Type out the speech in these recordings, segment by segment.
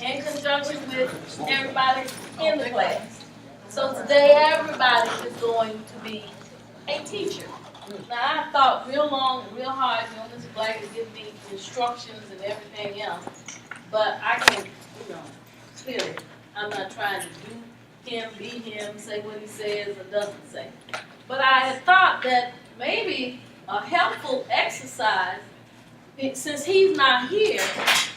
in conjunction with everybody in the class. So today everybody is going to be a teacher. Now I thought real long and real hard, Mr. Black is giving me instructions and everything else, but I can, clearly, I'm not trying to do him, be him, say what he says or doesn't say. But I had thought that maybe a helpful exercise, since he's not here,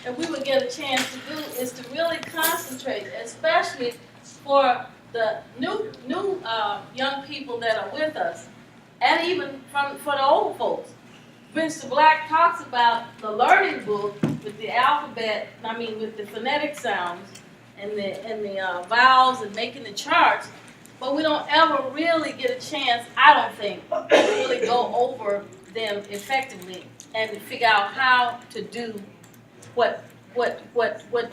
and we would get a chance to do, is to really concentrate, especially for the new young people that are with us, and even for the old folks. Mr. Black talks about the learning book with the alphabet, with the phonetic sounds and the vowels and making the charts, but we don't ever really get a chance, I don't think, to really go over them effectively and to figure out how to do what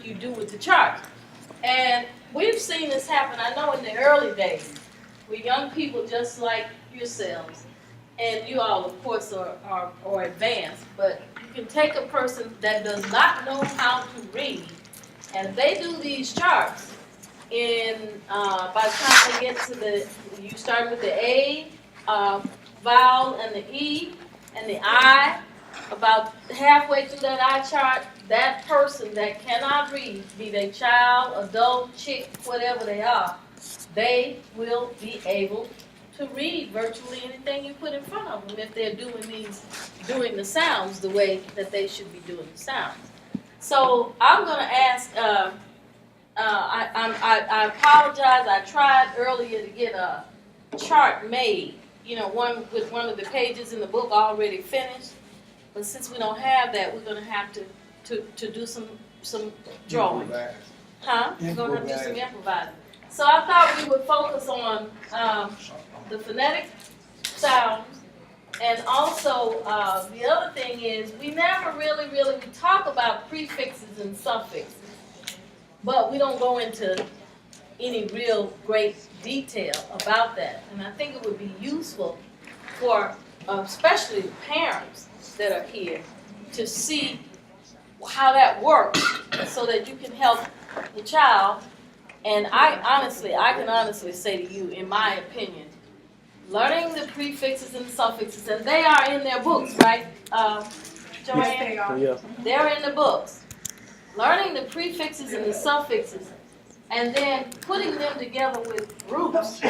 you do with the charts. And we've seen this happen, I know in the early days, with young people just like yourselves, and you all, of course, are advanced, but you can take a person that does not know how to read, and they do these charts. By the time they get to you start with the A vowel and the E and the I. About halfway through that I chart, that person that cannot read, be they child, adult, chick, whatever they are, they will be able to read virtually anything you put in front of them if they're doing the sounds the way that they should be doing the sounds. So I'm going to ask. I apologize. I tried earlier to get a chart made. One with one of the pages in the book already finished. But since we don't have that, we're going to have to do some drawing. We're going to have to do some improvising. So I thought we would focus on the phonetic sounds, and also the other thing is we never really we talk about prefixes and suffixes, but we don't go into any real great detail about that. And I think it would be useful for especially parents that are here to see how that works so that you can help the child. And I can honestly say to you, in my opinion, learning the prefixes and suffixes, and they are in their books, right, Joanne? Yes, they are. Yeah. They're in the books. Learning the prefixes and the suffixes and then putting them together with groups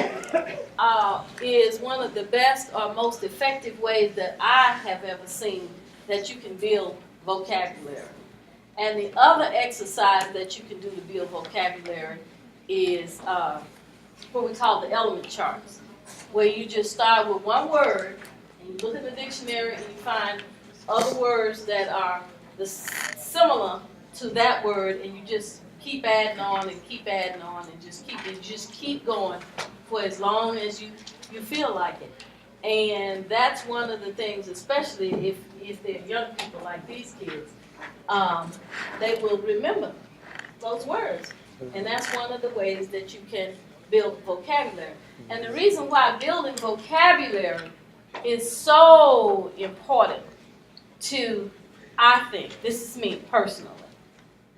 is one of the best or most effective ways that I have ever seen that you can build vocabulary. And the other exercise that you can do to build vocabulary is what we call the element charts, where you just start with one word and you look at the dictionary and you find other words that are similar to that word, and you just keep adding on and keep adding on and just keep going for as long as you feel like it. And that's one of the things, especially if they're young people like these kids, they will remember those words. And that's one of the ways that you can build vocabulary. And the reason why building vocabulary is so important to, I think, this is me personally,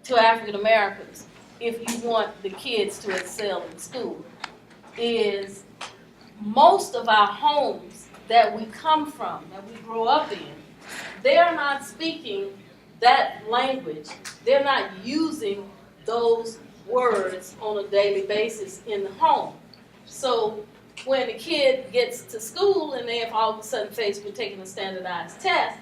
to African Americans, if you want the kids to excel in school, is most of our homes that we come from, that we grow up in, they're not speaking that language. They're not using those words on a daily basis in the home. So when the kid gets to school and they're all of a sudden faced with taking a standardized test,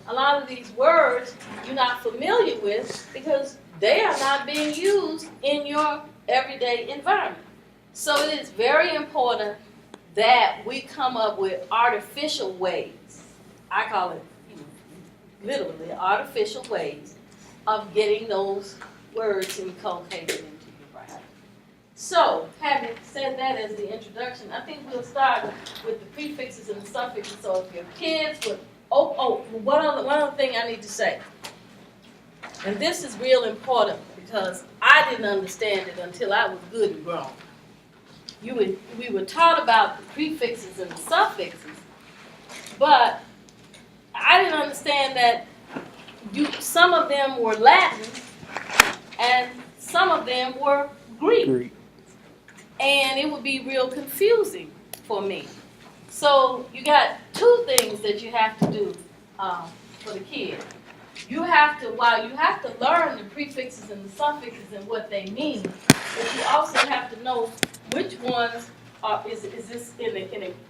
a lot of these words you're not familiar with because they are not being used in your everyday environment. So it is very important that we come up with artificial ways. I call it, literally artificial ways of getting those words inculcated into your brain. So, having said that as the introduction, I think we'll start with the prefixes and the suffixes. So if your kids would, one other thing I need to say. And this is real important because I didn't understand it until I was good and grown. We were taught about the prefixes and the suffixes, but I didn't understand that some of them were Latin and them were Greek. And it would be real confusing for me. So you got two things that you have to do for the kid. You have to, while you have to learn the prefixes and the suffixes and what they mean, but you also have to know which ones is this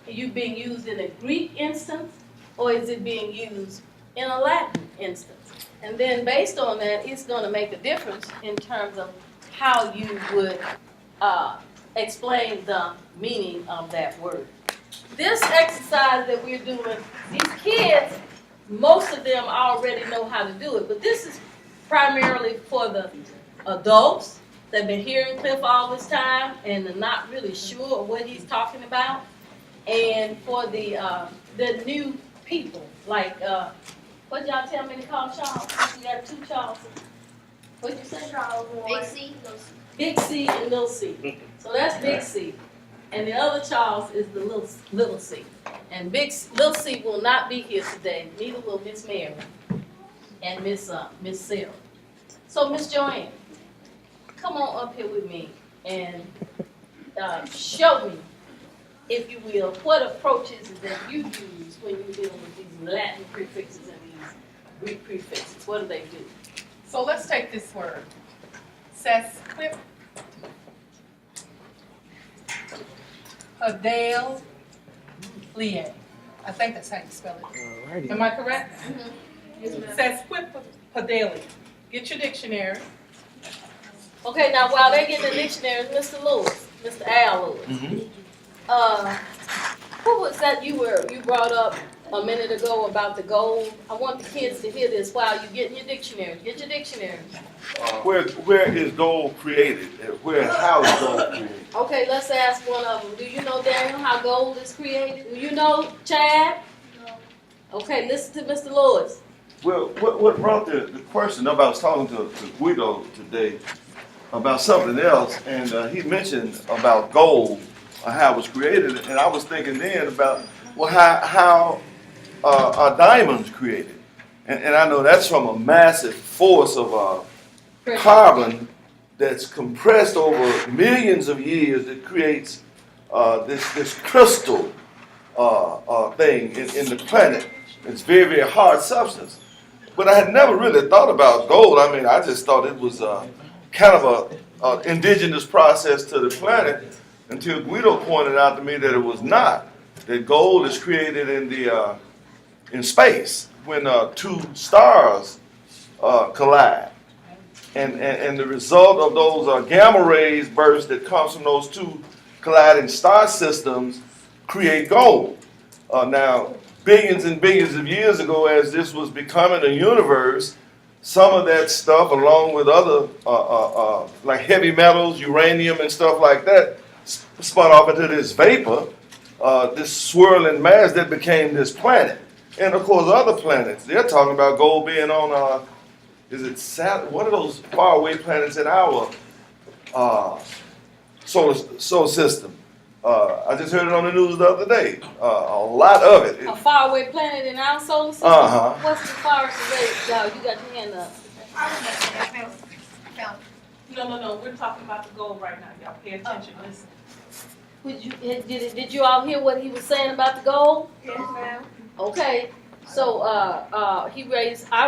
you being used in a Greek instance, or is it being used in a Latin instance? And then based on that, it's going to make a difference in terms of how you would explain the meaning of that word. This exercise that we're doing, these kids, most of them already know how to do it, but this is primarily for the adults that have been hearing Cliff all this time and are not really sure of what he's talking about, and for the new people, like, what y'all tell me to call Charles? We got two Charles. What'd you say? Charles? Big C. Big C and little C. So that's Big C. And the other Charles is the little C. And little C will not be here today. Neither will Miss Mary and Miss Sarah. So Miss Joanne, come on up here with me and show me, if you will, what approaches that you use when you're dealing with these Latin prefixes and these Greek prefixes. What do they do? So let's take this word, Seismic. Adele Liang. I think that's how you spell it. Alrighty. Am I correct? Mm-hmm. Sesquipedalian. Get your dictionary. Okay, now while they're getting the dictionaries, Mr. Lewis, Mr. Al Lewis, what was that you brought up a minute ago about the gold? I want the kids to hear this while you're getting your dictionary. Get your dictionary. Where is gold created? How is gold created? Okay, let's ask one of them. Do you know, Daniel, how gold is created? Do you know, Chad? No. Okay, listen to Mr. Lewis. Well, what brought the question up, I was talking to Guido today about something else, and he mentioned about gold, how it was created, and I was thinking then about, well, how are diamonds created? And I know that's from a massive force of carbon that's compressed over millions of years that creates this crystal thing in the planet. It's very, very hard substance. But I had never really thought about gold. I mean, I just thought it was kind of an indigenous process to the planet until Guido pointed out to me that it was not. That gold is created in space when two stars collide. And the result of those gamma rays bursts that comes from those two colliding star systems create gold. Now, billions and billions of years ago, as this was becoming a universe, some of that stuff, along with other like heavy metals, uranium and stuff like that, spun off into this vapor, this swirling mass that became this planet. And of course, other planets, they're talking about gold being on, is it Saturn? One of those faraway planets in our solar system. I just heard it on the news the other day. A lot of it. A faraway planet in our solar system? What's the farthest away? Y'all, you got your hand up. No. We're talking about the gold right now. Y'all pay attention. Listen. Did you all hear what he was saying about the gold? Yes, ma'am. Okay. So I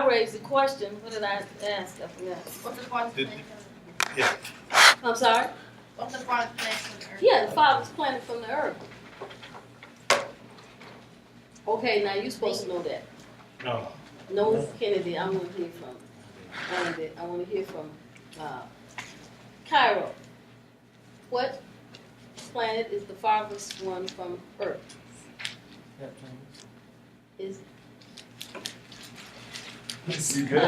raised the question. What did I ask? I forgot. What's the farthest planet from the Yeah. I'm sorry? What's the farthest planet from the Earth? Yeah, the farthest planet from the Earth. Okay, now you're supposed to know that. No. No, Kennedy, I want to hear from. I want to hear from Cairo. What planet is the farthest one from Earth? Is You good?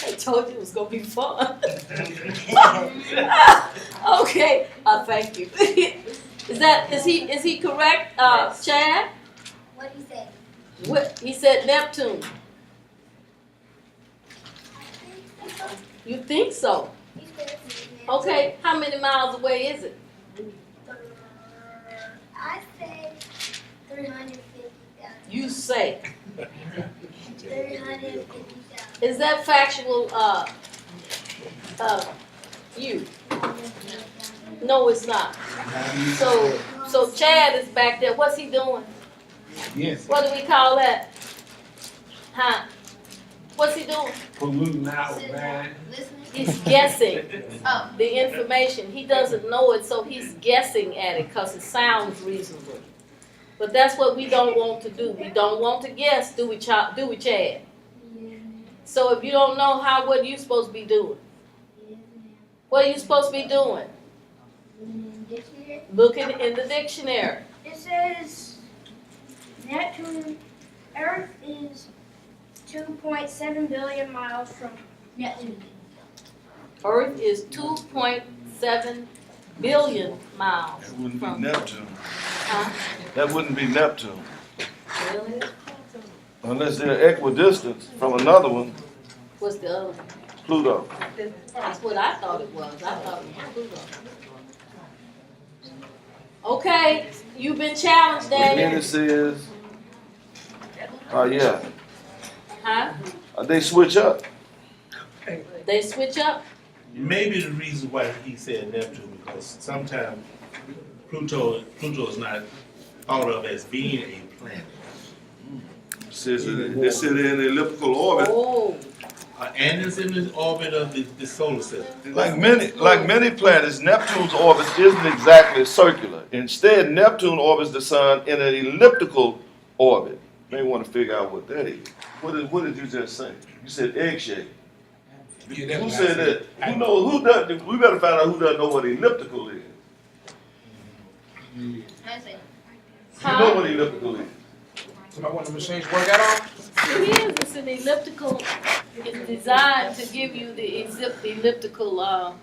I told you it was gonna be fun. Okay, thank you. Is he correct, Chad? What do you say? What he said, Neptune. You think so? Okay, how many miles away is it? I say 350,000. You say. 350,000. Is that factual You. No, it's not. So Chad is back there. What's he doing? Yes, What do we call that? Huh? What's he doing? polluting our mind. Listening? He's guessing Oh. the information. He doesn't know it, so he's guessing at it because it sounds reasonable. But that's what we don't want to do. We don't want to guess, do we, Chad? So if you don't know what are you supposed to be doing? What are you supposed to be doing? Dictionary? Looking in the dictionary. It says Neptune, Earth is 2.7 billion miles from Neptune. Earth is 2.7 billion miles That wouldn't be from. Neptune. Huh? That wouldn't be Neptune. Really? Unless they're equidistant from another one, What's the other one? Pluto. That's what I thought it was. I thought it was Pluto. Okay, you've been challenged, Then Daniel. it says, yeah, Huh? they switch up. They switch up? Maybe the reason why he said Neptune, because sometimes Pluto is not thought of as being a planet. It says they sit in an elliptical orbit. Oh, And it's in the orbit of the solar system. Like many planets, Neptune's orbit isn't exactly circular. Instead, Neptune orbits the sun in an elliptical orbit. May want to figure out what that is. What did you just say? You said egg shape. Who said that? Who knows? Who does? We better find out who doesn't know what elliptical is. I say. You know what elliptical is. Somebody want the machines work out on? it is. It's an elliptical. It's designed to give you the elliptical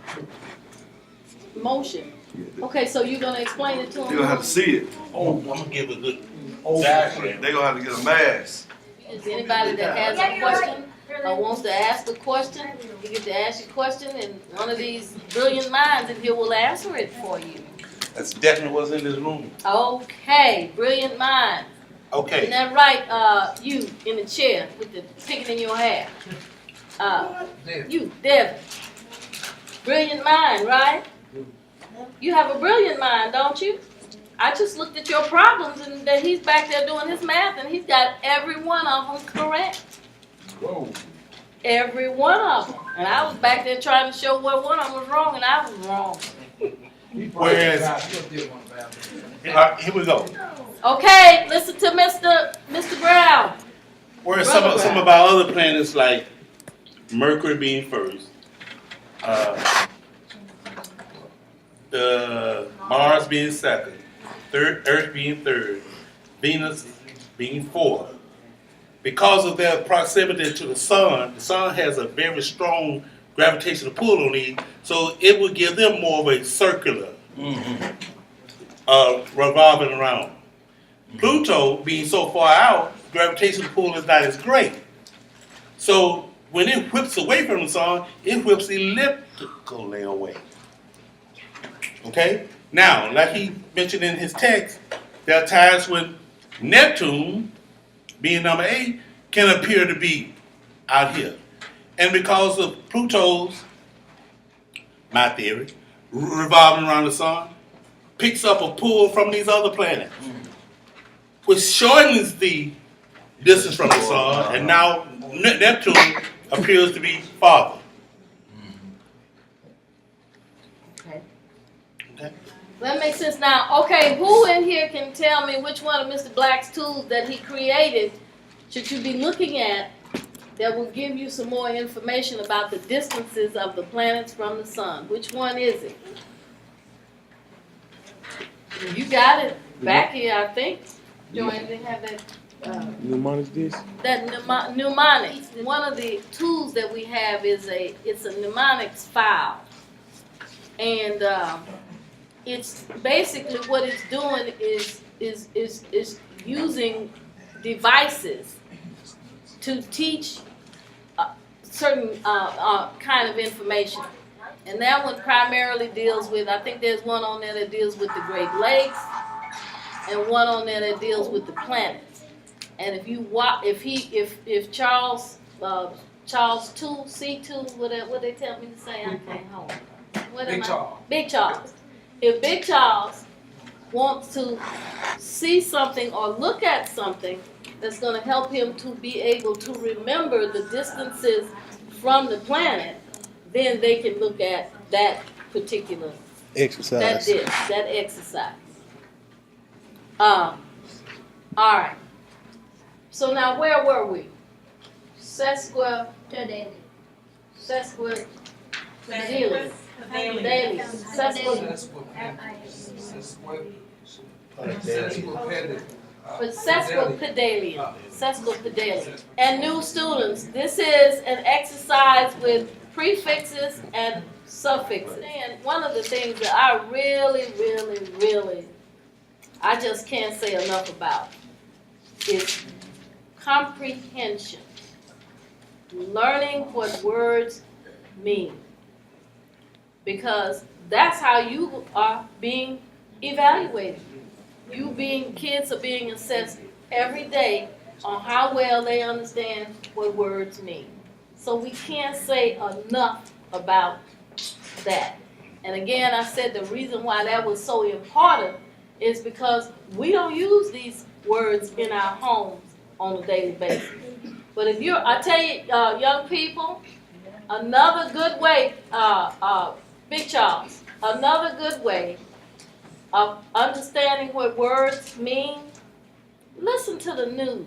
motion. Okay, so you're gonna explain it to You're gonna have to them? see it. I'm gonna give a good They're gonna have to get a mask. Is anybody that has a question or wants to ask a question, you get to ask your question, and one of these brilliant minds in here will answer it for you. That's definitely what's in this room. Okay, brilliant mind. Isn't Okay. that right? You in the chair with the picking in your hair. You, Devin. Brilliant mind, right? You have a brilliant mind, don't you? I just looked at your problems and that he's back there doing his math and he's got every one of them correct. Whoa. Every one of them. And I was back there trying to show what one of them was wrong and I was wrong. Whereas- Here we go. Okay, listen to Mr. Brown. Whereas some of our other planets, like Mercury being first, the Mars being second, Earth being third, Venus being fourth. Because of their proximity to the sun has a very strong gravitational pull on these, so it would give them more of a circular revolving around. Pluto being so far out, gravitational pull is not as great. So when it whips away from the sun, it whips elliptically away. Okay? Now, like he mentioned in his text, there are times when Neptune, being number 8, can appear to be out here. And because of Pluto's, my theory, revolving around the sun, picks up a pull from these other planets, which shortens the distance from the sun, and now Neptune appears to be farther. Okay. Okay? That makes sense now. Okay, who in here can tell me which one of Mr. Black's tools that he created should you be looking at that will give you some more information about the distances of the planets from the sun? Which one is it? You got it back here, I think. Joanne, they have that. Mnemonics this? That mnemonics. One of the tools that we have is it's a mnemonics file, and it's basically what it's doing is using devices to teach certain kind of information. And that one primarily deals with, I think there's one on there that deals with the Great Lakes, and one on there that deals with the planets. And if you if Charles Charles 2, C2, what they tell me to say, I can't hold it. What am Big I? Charles. Big Charles. If Big Charles wants to see something or look at something that's going to help him to be able to remember the distances from the planet, then they can look at that particular Exercise. that exercise. All right. So now where were we? Sesquipedalian. Pedalian. Daily. Sesquipedalian. And new students, this is an exercise with prefixes and suffixes. And one of the things that I really, I just can't say enough about is comprehension. Learning what words mean. Because that's how you are being evaluated. Kids are being assessed every day on how well they understand what words mean. So we can't say enough about that. And again, I said the reason why that was so important is because we don't use these words in our homes on a daily basis. But I tell you, young people, another good way, Big Charles, another good way of understanding what words mean, listen to the news.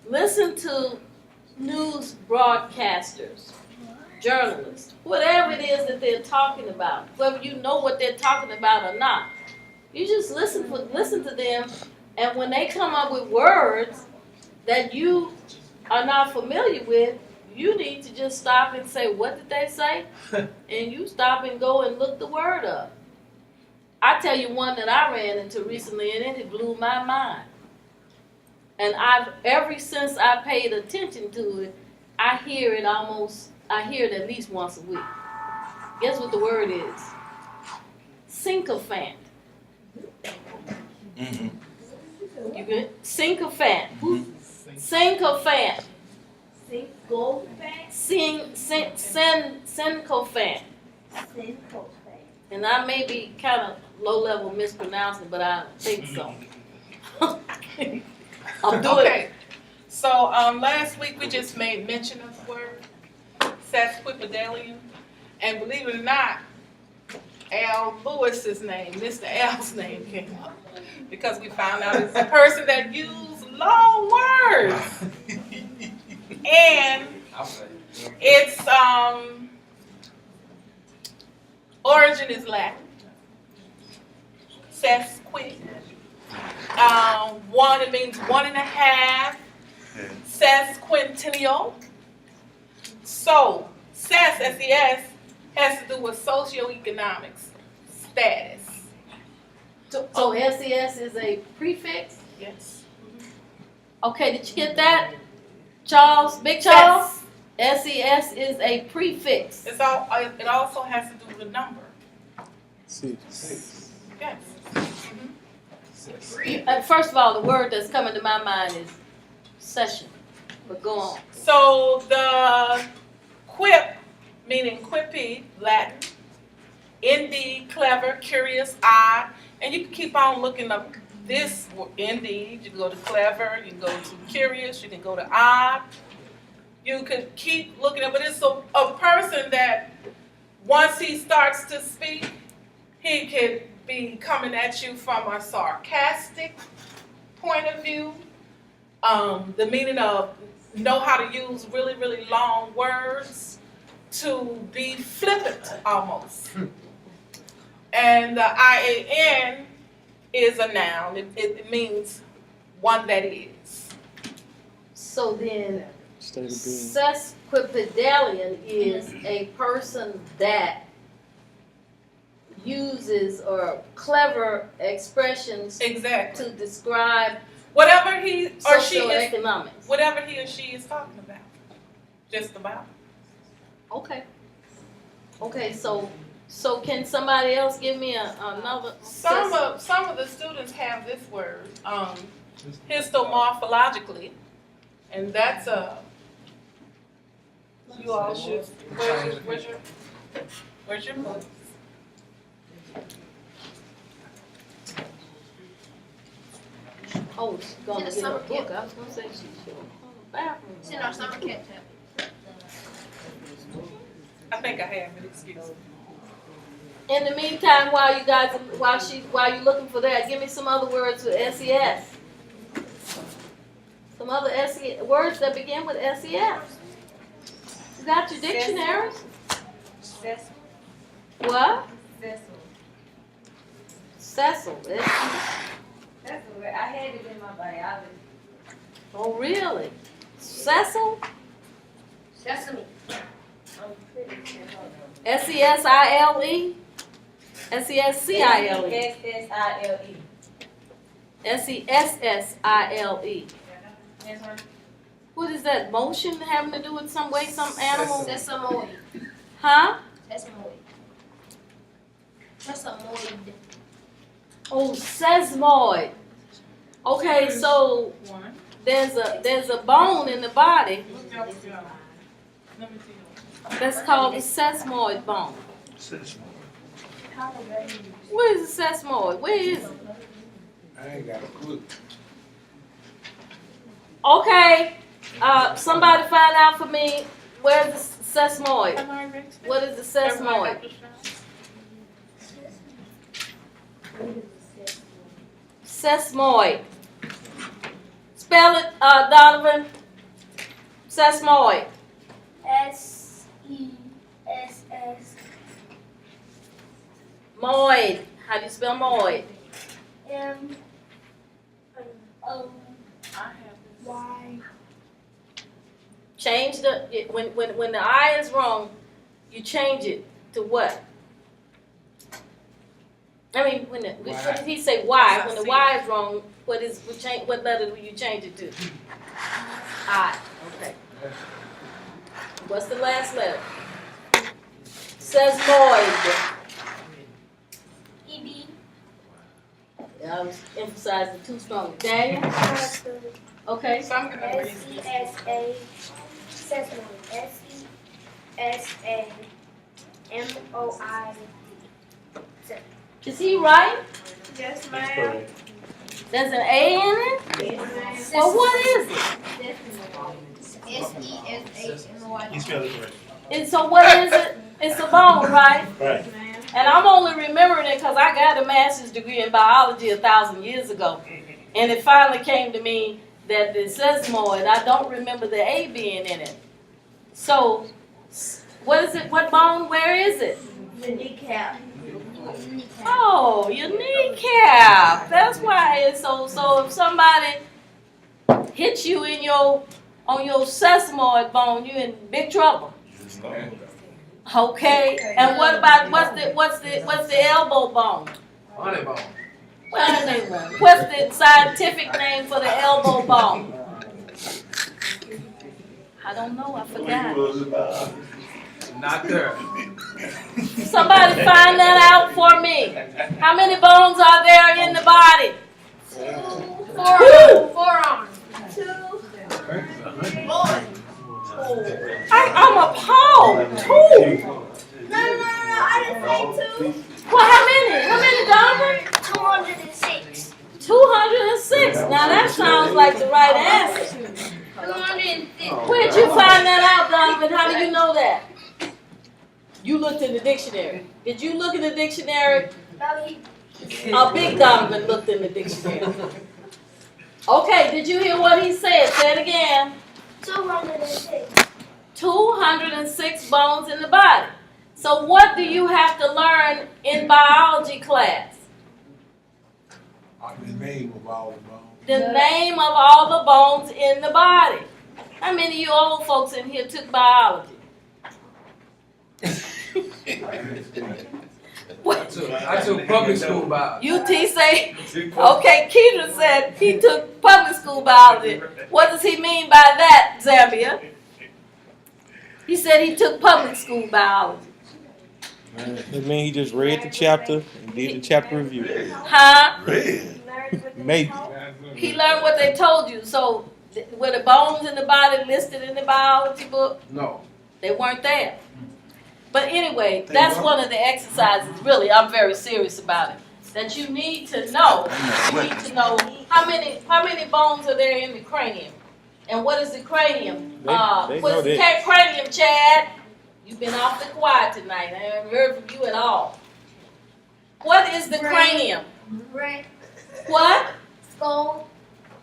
Listen to news broadcasters, journalists, whatever it is that they're talking about, whether you know what they're talking about or not. You just listen to them, and when they come up with words that you are not familiar with, you need to just stop and say, what did they say? And you stop and go and look the word up. I tell you one that I ran into recently, and it blew my mind. And ever since I paid attention to it, I hear it at least once a week. Guess what the word is? Sycophant. Mm-hmm. You good? Sycophant. Sycophant. Sycophant. And I may be kind of low-level mispronouncing, but I think so. I'm doing Okay, so last week we just made mention of the word Sesquipedalian, and believe it or not, Al Lewis's name, Mr. Al's name came up because we found out it's a person that used long words, and its origin is Latin. Sesquip. One, it means 1.5. Sesquicentennial. So, S-E-S, has to do with socioeconomics status. So SES is a prefix? Yes. Okay, did you get that? Charles, Big Charles? SES is a prefix. It also has to do with a number. Six. Yes. First of all, the word that's coming to my mind is session. But go on. So the quip, meaning quippy, Latin, indeed, clever, curious, odd, and you can keep on looking up this indeed. You can go to clever, you can go to curious, you can go to odd. You could keep looking up, but it's a person that once he starts to speak, he could be coming at you from a sarcastic point of view. The meaning of know how to use really, really long words to be flippant almost. And the IAN is a noun. It means one that is. So then, State of being. sesquipedalian is a person that uses or clever expressions Exactly. to describe Whatever he or she is, socioeconomics. whatever he or she is talking about. Just about. Okay. Okay, so can somebody else give me another? Some of the students have this word, histomorphologically, and that's You all should. Where's your book? Oh, she's gonna It's get in a the book. I was gonna say she's sure. Bathroom. It's in our summer camp chapter. I think I have it, excuse me. In the meantime, while you're looking for that, give me some other words with SES. Some other words that begin with SES. You got your dictionaries? Cecil. What? Cecil. Cecil. That's the way, I had it in my biology. Oh, really? Cecil? Sesame. SESILE? SESCILE? SSILE. SESSILE. Yes, ma'am. What is that? Motion having to do with some way, some animal? Sesamoid. Huh? Sesamoid. Sesamoid. Oh, sesamoid. Okay, so One. there's a bone in the body Let me see. that's called the sesamoid bone. Where is the sesamoid? Where is it? I ain't got a clue. Okay, somebody find out for me where's the sesamoid. Am I ready? What is the sesamoid? Sesamoid. Spell it, Donovan. Sesamoid. SESS. Moid. How do you spell moid? M O I have Y. Change when the I is wrong, you change it to what? I mean, what did he say? Y. When the Y is wrong, what letter do you change it to? I. Okay. What's the last letter? Sesamoid. EB. I was emphasizing too strong. Daniel? Okay. So I'm gonna read this. SESA. Sesamoid. SESAMOID. Is he right? Yes, ma'am. There's an A in it? Well, what is it? SESAMOID. He spelled it correct. And so what is it? It's a bone, right? Right. And I'm only remembering it because I got a master's degree in biology 1,000 years ago. And it finally came to me that the sesamoid, I don't remember the A being in it. So, what is it? What bone? Where is it? The kneecap. Oh, your kneecap. That's why it's so if somebody hits you on your sesamoid bone, you're in big trouble. Okay. And what about what's the elbow bone? Honey bone. Well, what's the scientific name for the elbow bone? I don't know. I forgot. Not there. Somebody find that out for me. How many bones are there in the body? Forearm. I'm appalled. 2. No, I didn't say 2. Well, how many? How many, Donovan? 206. 206. Now that sounds like the right answer. 206. Where'd you find that out, Donovan? How do you know that? You looked in the dictionary. Did you look in the dictionary? A big Donovan looked in the dictionary. Okay, did you hear what he said? Say it again. 206. 206 bones in the body. So what do you have to learn in biology class? The name of all the bones. The name of all the bones in the body. How many of you old folks in here took biology? I took public school biology. UT say, okay, Keeter said he took public school biology. What does he mean by that, Zambia? He said he took public school biology. That means he just read the chapter and did the chapter review. Huh? Maybe. He learned what they told you. So were the bones in the body listed in the biology book? No. They weren't there. But anyway, that's one of the exercises, really, I'm very serious about it. That you need to know, how many bones are there in the cranium? And what is the cranium? They What's know the that. cranium, Chad? You've been awfully quiet tonight. I haven't heard from you at all. What is the cranium? Brain. What? Skull.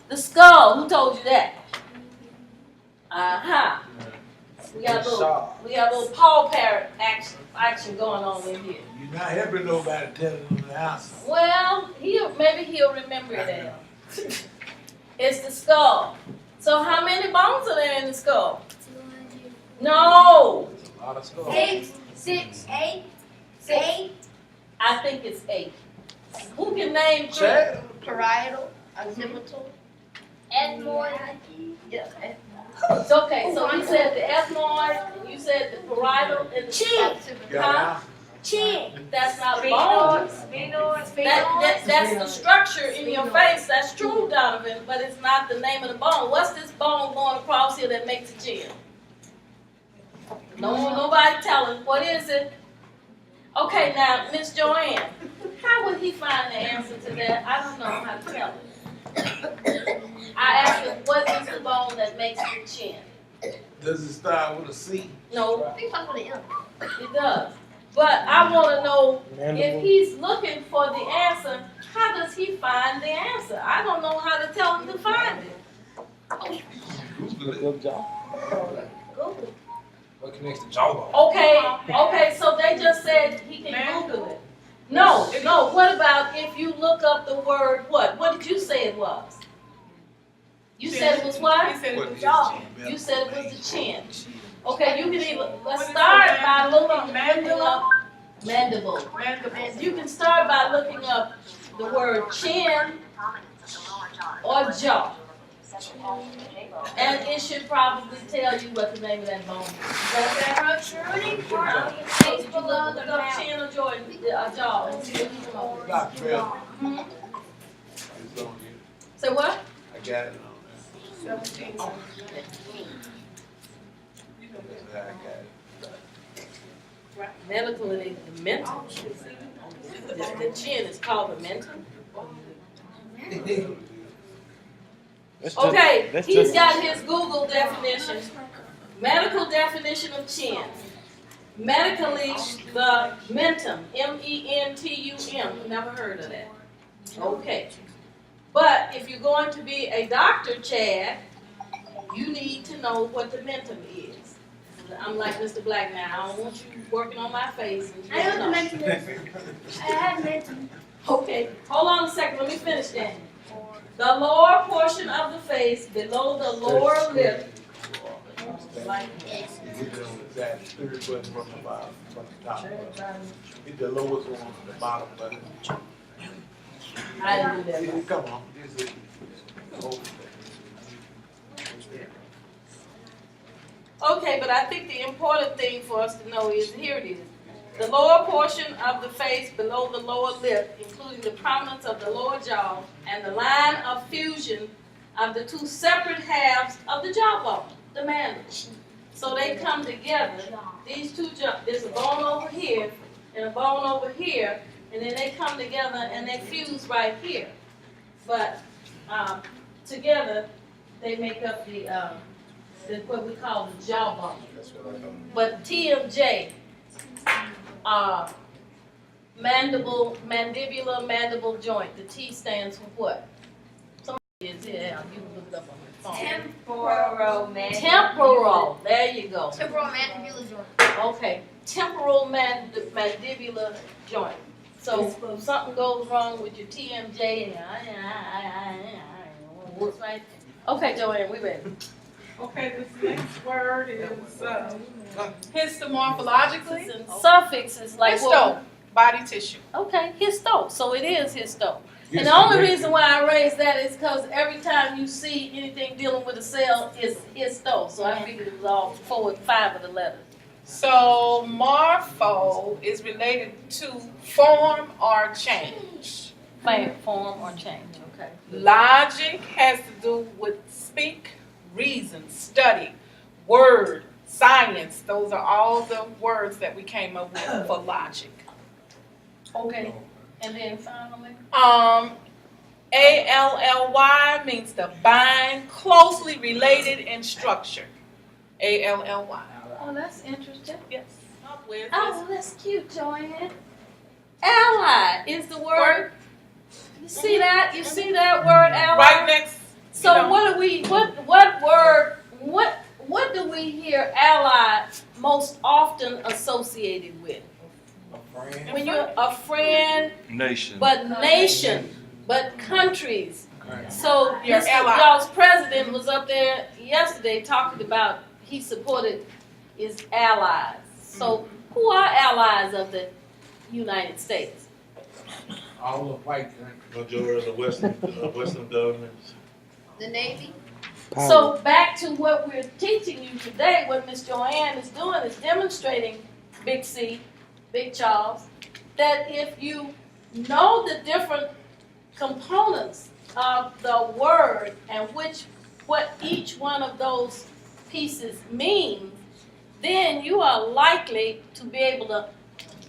The skull. Who told you that? Uh-huh. We got a little Paul Parrot action going on in here. You're not helping nobody telling them the answer. Well, maybe he'll remember that. It's the skull. So how many bones are there in the skull? No. A lot of skulls. 8, 6, 8, 8. I think it's 8. Who can name 3? Parietal, occipital. Ethmoid. It's okay. So you said the ethmoid, you said the parietal, and the Chin. Huh? Chin. That's not bones. Sphenoid. That's the structure in your face. That's true, Donovan, but it's not the name of the bone. What's this bone going across here that makes a chin? Nobody telling. What is it? Okay, now, Miss Joanne, how would he find the answer to that? I don't know how to tell it. I asked him, what is the bone that makes the chin? Does it start with a C? No, I think that's what it is. it does. But I want to know if Mandible. he's looking for the answer, how does he find the answer? I don't know how to tell him to find it. Look up jaw. Google. What connects the jawbone? Okay, so they just said he can Google it. No, what about if you look up the word what? What did you say it was? You said it was what? He said it was Jaw. You said it was the chin. Okay, you can let's start by looking up mandible. You can start by looking up the word chin or jaw. And it should probably tell you what the name of that bone is. Is that Protruding fair? part of the Huh? face Look below the up mouth. chin or jaw and see what you come up with. Dr. Bell, Mhm. it's on you. Say what? I got it on there. That's how I got it. Medically, the mental. The chin is called the mental. That's just- Okay, that's he's just- got his Google definition. Medical definition of chin. Medically, the mentum, mentum. Never heard of that. Okay. But if you're going to be a doctor, Chad, you need to know what the mentum is. I'm like Mr. Black now. I don't want you working on my face. And I know what the mentum is. I have mentum. Okay, hold on a second. Let me finish that. The lower portion of the face below the lower lip. Like this. You hit it on the exact third button from the bottom, from the top button. Hit the lowest one from the bottom button. I didn't do that. Yeah, come on, this is. Okay, but I think the important thing for us to know is, here it is. The lower portion of the face below the lower lip, including the prominence of the lower jaw and the line of fusion of the two separate halves of the jawbone, the mandible. So they come together, these two there's a bone over here and a bone over here, and then they come together and they fuse right here. But together, they make up the what we call the jawbone. But TMJ, mandibular mandible joint. The T stands for what? Somebody is here. You can look it up on your phone. Temporal. There you go. Temporal mandibular joint. Okay. Temporal mandibular joint. So if something goes wrong with your TMJ, what's right? Okay, Joanne, we ready. Okay, this next word is histomorphologically. And suffixes like what? Histo, body tissue. Okay, histo. So it is histo. And the only reason why I raised that is because every time you see anything dealing with a cell, it's histo. So I figured it was all 5 of the letters. So morpho is related to form or change. Form or change. Okay. Logic has to do with speak, reason, study, word, science. Those are all the words that we came up with for logic. Okay, and then finally? ALLY means to bind, closely related in structure. ALLY. Oh, that's interesting. Yes. Up with Oh, that's cute, Joanne. Ally is the word. You see that? You see that word, ally? right next. So you know, what do we? What word? What do we hear ally most often associated with? A friend. When you're a friend, Nation. but nation, but countries. So Your ally. y'all's president was up there yesterday talking about he supported his allies. So who are allies of the United States? All the white countries. Majority of the Western governments. The Navy. So back to what we're teaching you today, what Miss Joanne is doing is demonstrating, Big C, Big Charles, that if you know the different components of the word and what each one of those pieces means, then you are likely to be able to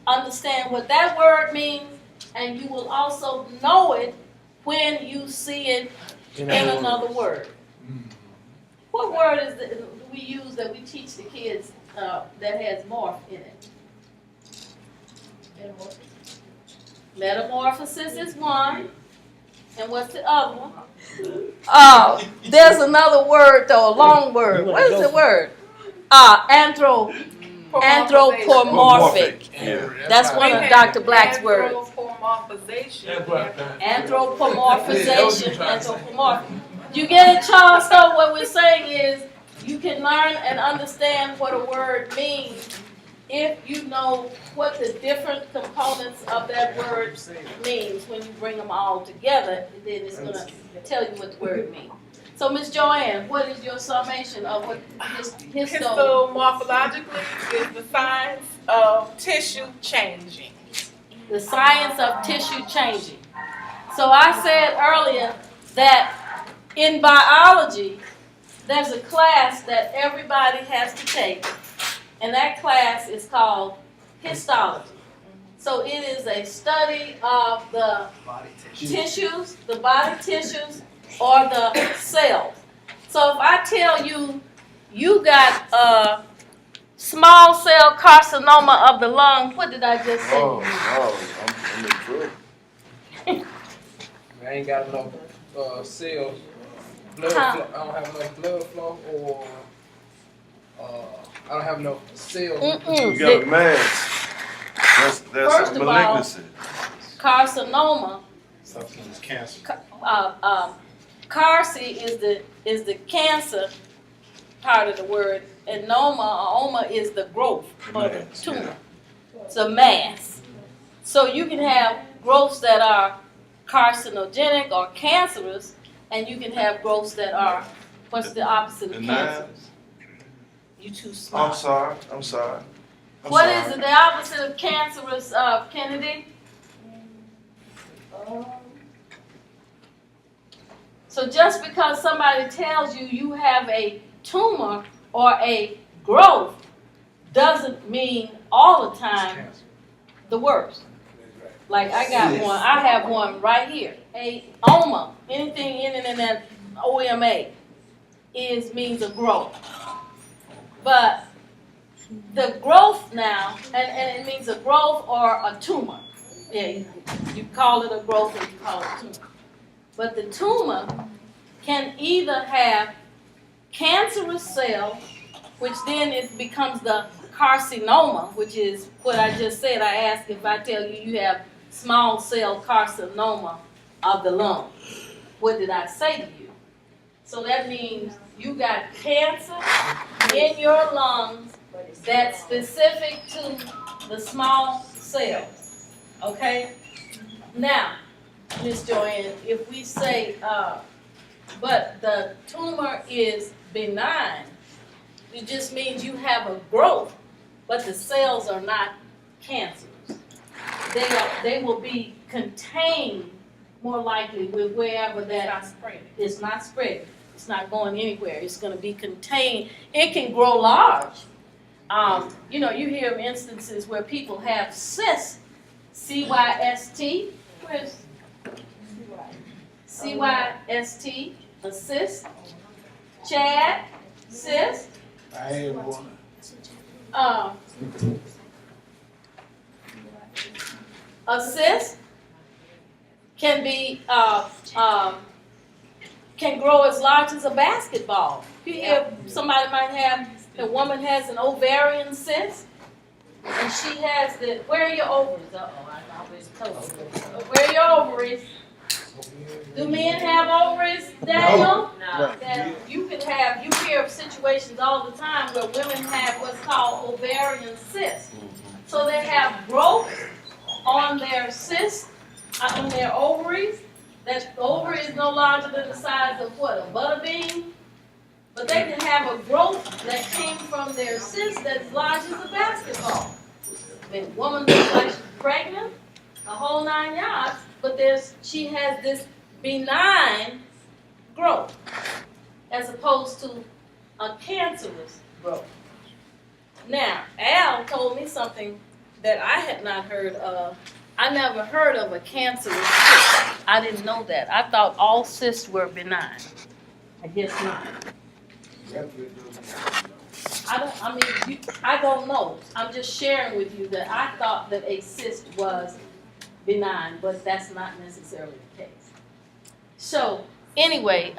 understand what that word means, and you will also know it when you see it in another word. What word is that we use that we teach the kids that has morph in it? Metamorphosis is one. And what's the other one? There's another word though, a long word. What is the word? Anthropomorphic. Yeah. That's one of Dr. Black's words. Anthropomorphization. Anthropomorphization, anthropomorphic. You get it, Charles? So what we're saying is you can learn and understand what a word means if you know what the different components of that word means. When you bring them all together, then it's going to tell you what the word means. So, Miss Joanne, what is your summation of what Histologically is the science of tissue changing. the science of tissue changing? So I said earlier that in biology, there's a class that everybody has to take, and that class is called histology. So it is a study of the tissues, the body tissues, or the cells. So if I tell you, you got a small cell carcinoma of the lung, what did I just say? Oh, I'm in trouble. I ain't got enough cells. Blood Huh. flow. I don't have enough blood flow, or I don't have enough cells. You got a mass. That's First a of all, malignancy. Carcinoma, Substance cancer. carci is the cancer part of the word, and oma is the growth or the Mass, tumor. It's a mass. So you can have growths that are carcinogenic or cancerous, and you can have growths that are, what's the opposite of cancer? Benign? You too smart. I'm sorry. What is it, the opposite of cancerous, Kennedy? So just because somebody tells you you have a tumor or a growth doesn't mean all the time the worst. Like I have one right here. A oma, anything in that OMA means a growth. But the growth now, and it means a growth or a tumor. Yeah, you call it a growth or you call it a tumor. But the tumor can either have cancerous cells, which then it becomes the carcinoma, which is what I just said. I asked if I tell you you have small cell carcinoma of the lung. What did I say to you? So that means you got cancer in your lungs that's specific to the small cells. Okay? Now, Miss Joanne, if we say, but the tumor is benign, it just means you have a growth, but the cells are not cancerous. They will be contained more likely with wherever that is not spreading. It's not going anywhere. It's going to be contained. It can grow large You hear of instances where people have cysts, C-Y-S-T. Where's C-Y-S-T, a cyst. Chad, cyst. I had one. A cyst can be can grow as large as a basketball. You hear somebody might have, a woman has an ovarian cyst, and she has where are your ovaries? I always told you. Where are your ovaries? Do men have ovaries, Daniel? No. That you hear of situations all the time where women have what's called ovarian cysts. So they have growth on their cysts, on their ovaries. That ovary is no larger than the size of what, a butter bean? But they can have a growth that came from their cyst that's large as a basketball. The woman looks like she's pregnant, a whole 9 yards, but she has this benign growth as opposed to a cancerous growth. Now, Al told me something that I had not heard of. I never heard of a cancerous cyst. I didn't know that. I thought all cysts were benign. I guess not. I don't know. I'm just sharing with you that I thought that a cyst was benign, but that's not necessarily the case. So anyway,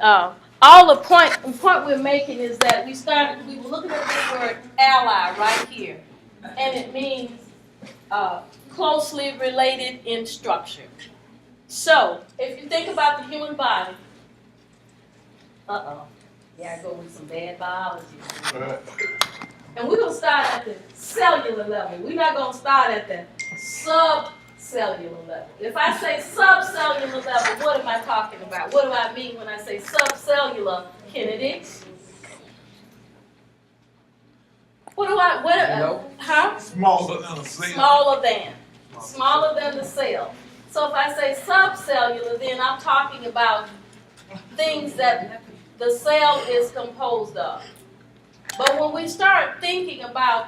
all the point we're making is that we were looking at this word ally right here, and it means closely related in structure. So if you think about the human body, I go with some bad biology. And we're going to start at the cellular level. We're not going to start at the subcellular level. If I say subcellular level, what am I talking about? What do I mean when I say subcellular, Kennedy? Huh? Smaller than a cell. Smaller than the cell. So if I say subcellular, then I'm talking about things that the cell is composed of. But when we start thinking about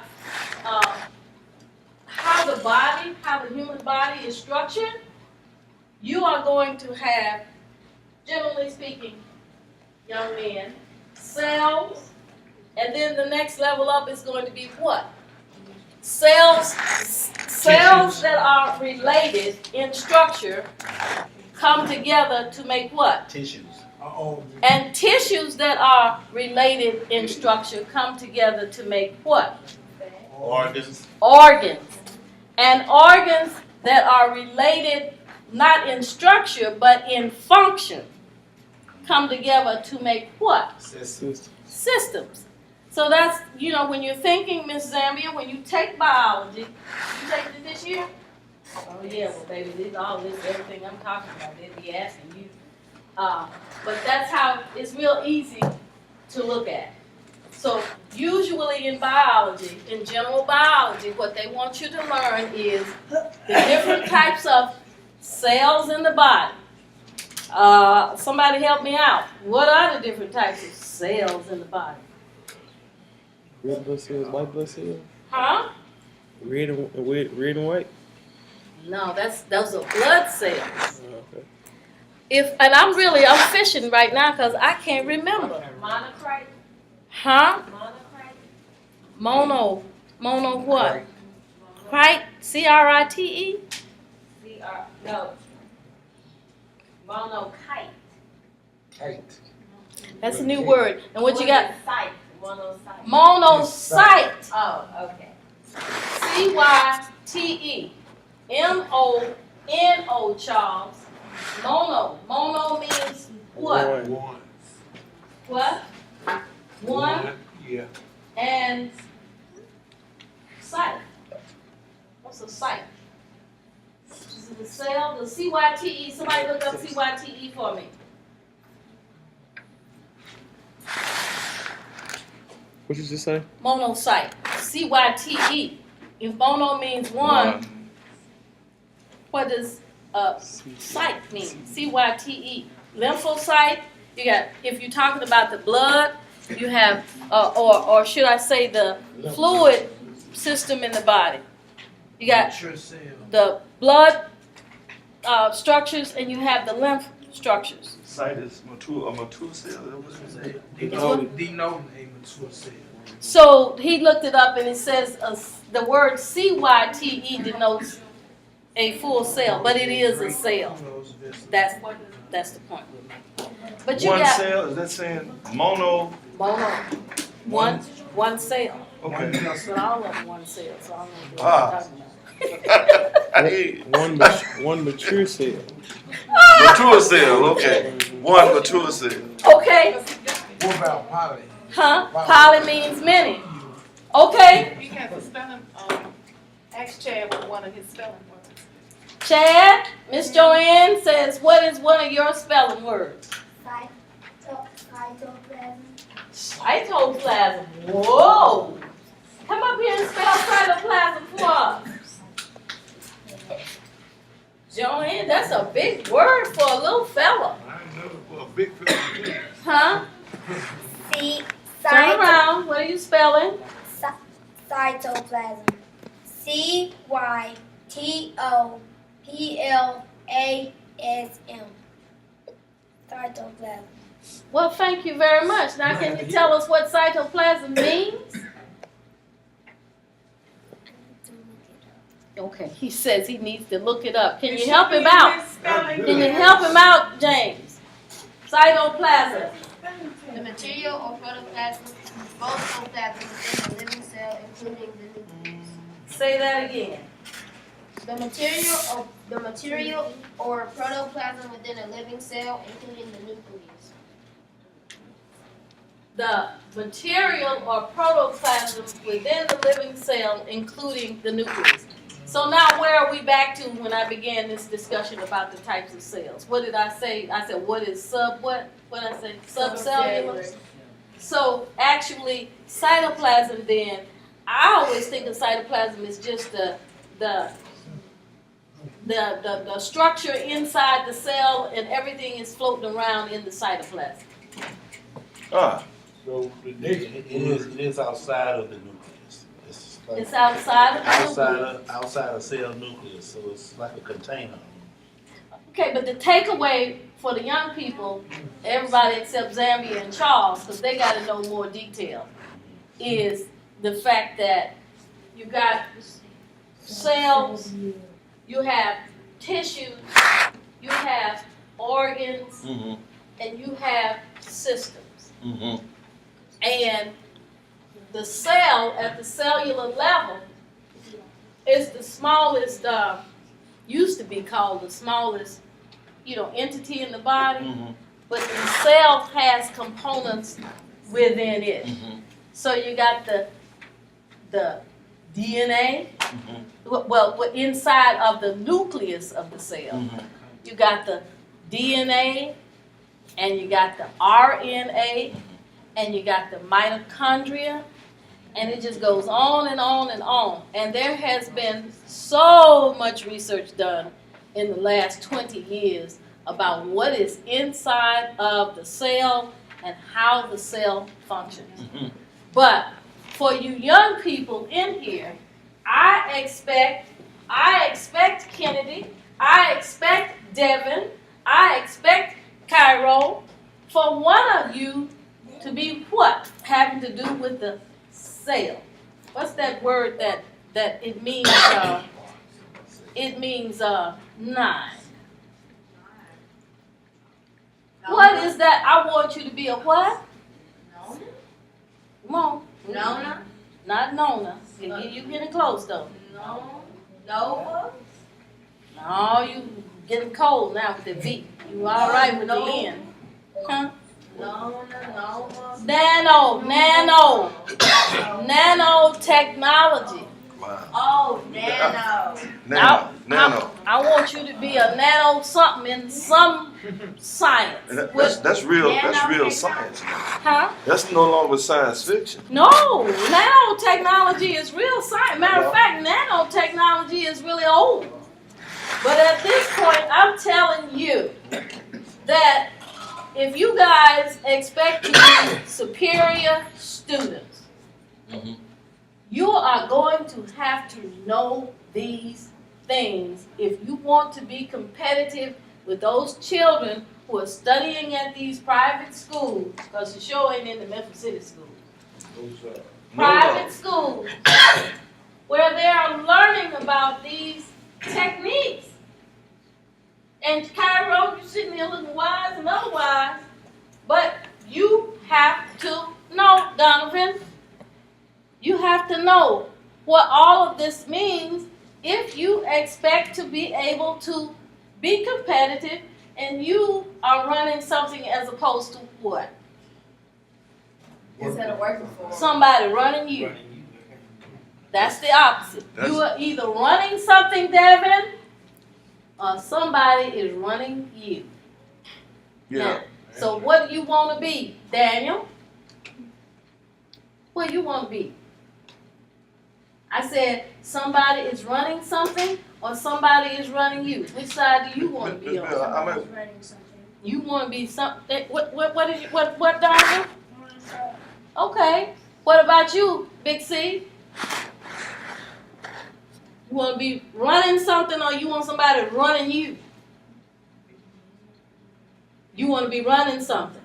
how the human body is structured, you are going to have, generally speaking, young men, cells, and then the next level up is going to be what? Cells that are related in structure come together to make what? Tissues. And tissues that are related in structure come together to make what? Organs. Organs. And organs that are related not in structure but in function come together to make what? Systems. So that's, when you're thinking, Miss Zambia, when you take biology, you take it this year? Oh yeah, well baby, everything I'm talking about, they'd be asking you. But that's how it's real easy to look at. So usually in biology, in general biology, what they want you to learn is the different types of cells in the body. Somebody help me out. What are the different types of cells in the body? Red blood cells, white blood cells? Huh? Red and white? No, those are blood cells. Okay. And I'm fishing right now because I can't remember. Monocrite. Huh? Monocrite. Mono what? Crite? C-R-I-T-E? No. Monokite. Kite. That's a new word. And what you got? Monocyte. Monocyte. Oh, okay. C-Y-T-E. M-O-N-O, Charles. Mono. Mono means what? One. What? One. Yeah. And cyte. What's a cyte? This is the cell, the C-Y-T-E. Somebody look up C-Y-T-E for me. What did you just say? Monocyte. C-Y-T-E. If mono means one, what does cyte mean? C-Y-T-E. Lymphocyte. You got, if you're talking about the blood, You have, or should I say the fluid system in the body. You got the blood structures and you have the lymph structures. Site is mature, a mature cell. Denoting a mature cell. So he looked it up and it says the word CYTE denotes a full cell, but it is a cell. That's the point. But you One got cell, is that saying mono? one cell. Okay. But all of them one cell, so I don't know what you're talking about. One mature cell. Mature cell, okay. One mature cell. Okay, What about poly? huh? Poly means many. Okay, He has a spelling, ask Chad what one of his spelling words. Chad, Miss Joanne says, what is one of your spelling words? Cytoplasm. Cytoplasm. Whoa! Come up here and spell cytoplasm for us. Joanne, that's a big word for a little fella. I know for a big film. Huh? Turn around. What are you spelling? Cytoplasm. CYTOPLASM. Cytoplasm. Well, thank you very much. Now, can you tell us what cytoplasm means? Okay, he says he needs to look it up. Can you help him out? Can you help him out, James? Cytoplasm. The material or protoplasm, within the living cell, including the nucleus. Say that again. The material or protoplasm within a living cell, including the nucleus. The material or protoplasm within the living cell, including the nucleus. So now where are we back to when I began this discussion about the types of cells? What did I say? I said, what is what did I say? Subcellular. So actually, cytoplasm then, I always think of cytoplasm as just the structure inside the cell and everything is floating around in the cytoplasm. Ah, So It is outside of the nucleus. Like It's outside of the nucleus. outside of cell nucleus, so it's like a container. Okay, but the takeaway for the young people, everybody except Zambia and Charles, because they got to know more detail, is the fact that you got cells, you have tissues, you have organs, and you have systems. And the cell at the cellular level is the smallest, used to be called the smallest, entity in the body, but the cell has components within it. So you got the DNA, well, inside of the nucleus of the cell. You got the DNA, and you got the RNA, and you got the mitochondria, and it just goes on and on and on. And there has been so much research done in the last 20 years about what is inside of the cell and how the cell functions. But for you young people in here, I expect Kennedy, I expect Devin, I expect Cairo, for one of you to be what? Having to do with the cell. What's that word that it means? It means 9. What is that? I want you to be a what? Nona? Come on. Nona? Not Nona. You getting close though. No. Nova? No, you getting cold now with the V. You all right with the N? Huh? Nona. Nanotechnology. wow. Oh, nano. Nano. I want you to be a nano something in some science. And that's real science. Huh? That's no longer science fiction. No, nanotechnology is real science. Matter of fact, nanotechnology is really old. But at this point, I'm telling you that if you guys expect to be superior students, you are going to have to know these things if you want to be competitive with those children who are studying at these private schools, because the show ain't in the Memphis City schools. Private schools where they are learning about these techniques. And Cairo, you're sitting there looking wise and otherwise, but you have to know, Donovan, you have to know what all of this means if you expect to be able to be competitive and you are running something as opposed to what? Instead of working for Somebody running you. That's the opposite. You are either running something, Devin, or somebody is running you. Yeah. Now, so what do you want to be, Daniel? What do you want to be? I said somebody is running something or somebody is running you. Which side do you want to be on? You want to be something. What is what Daniel? Okay. What about you, Big C? You want to be running something or you want somebody running you? You want to be running something.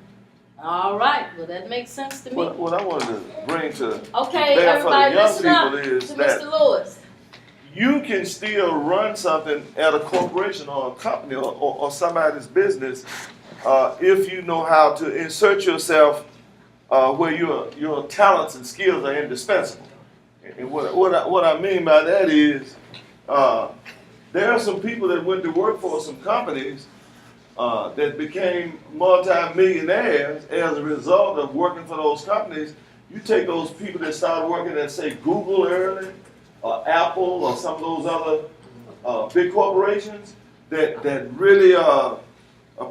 All right. Well, that makes sense to me. What I wanted to bring to Okay, bear for the everybody young listen up people is to that Mr. Lewis. you can still run something at a corporation or a company or somebody's business if you know how to insert yourself where your talents and skills are indispensable. And what I mean by that is there are some people that went to work for some companies that became multi-millionaires as a result of working for those companies. You take those people that started working at, say, Google early, or Apple, or some of those other big corporations that really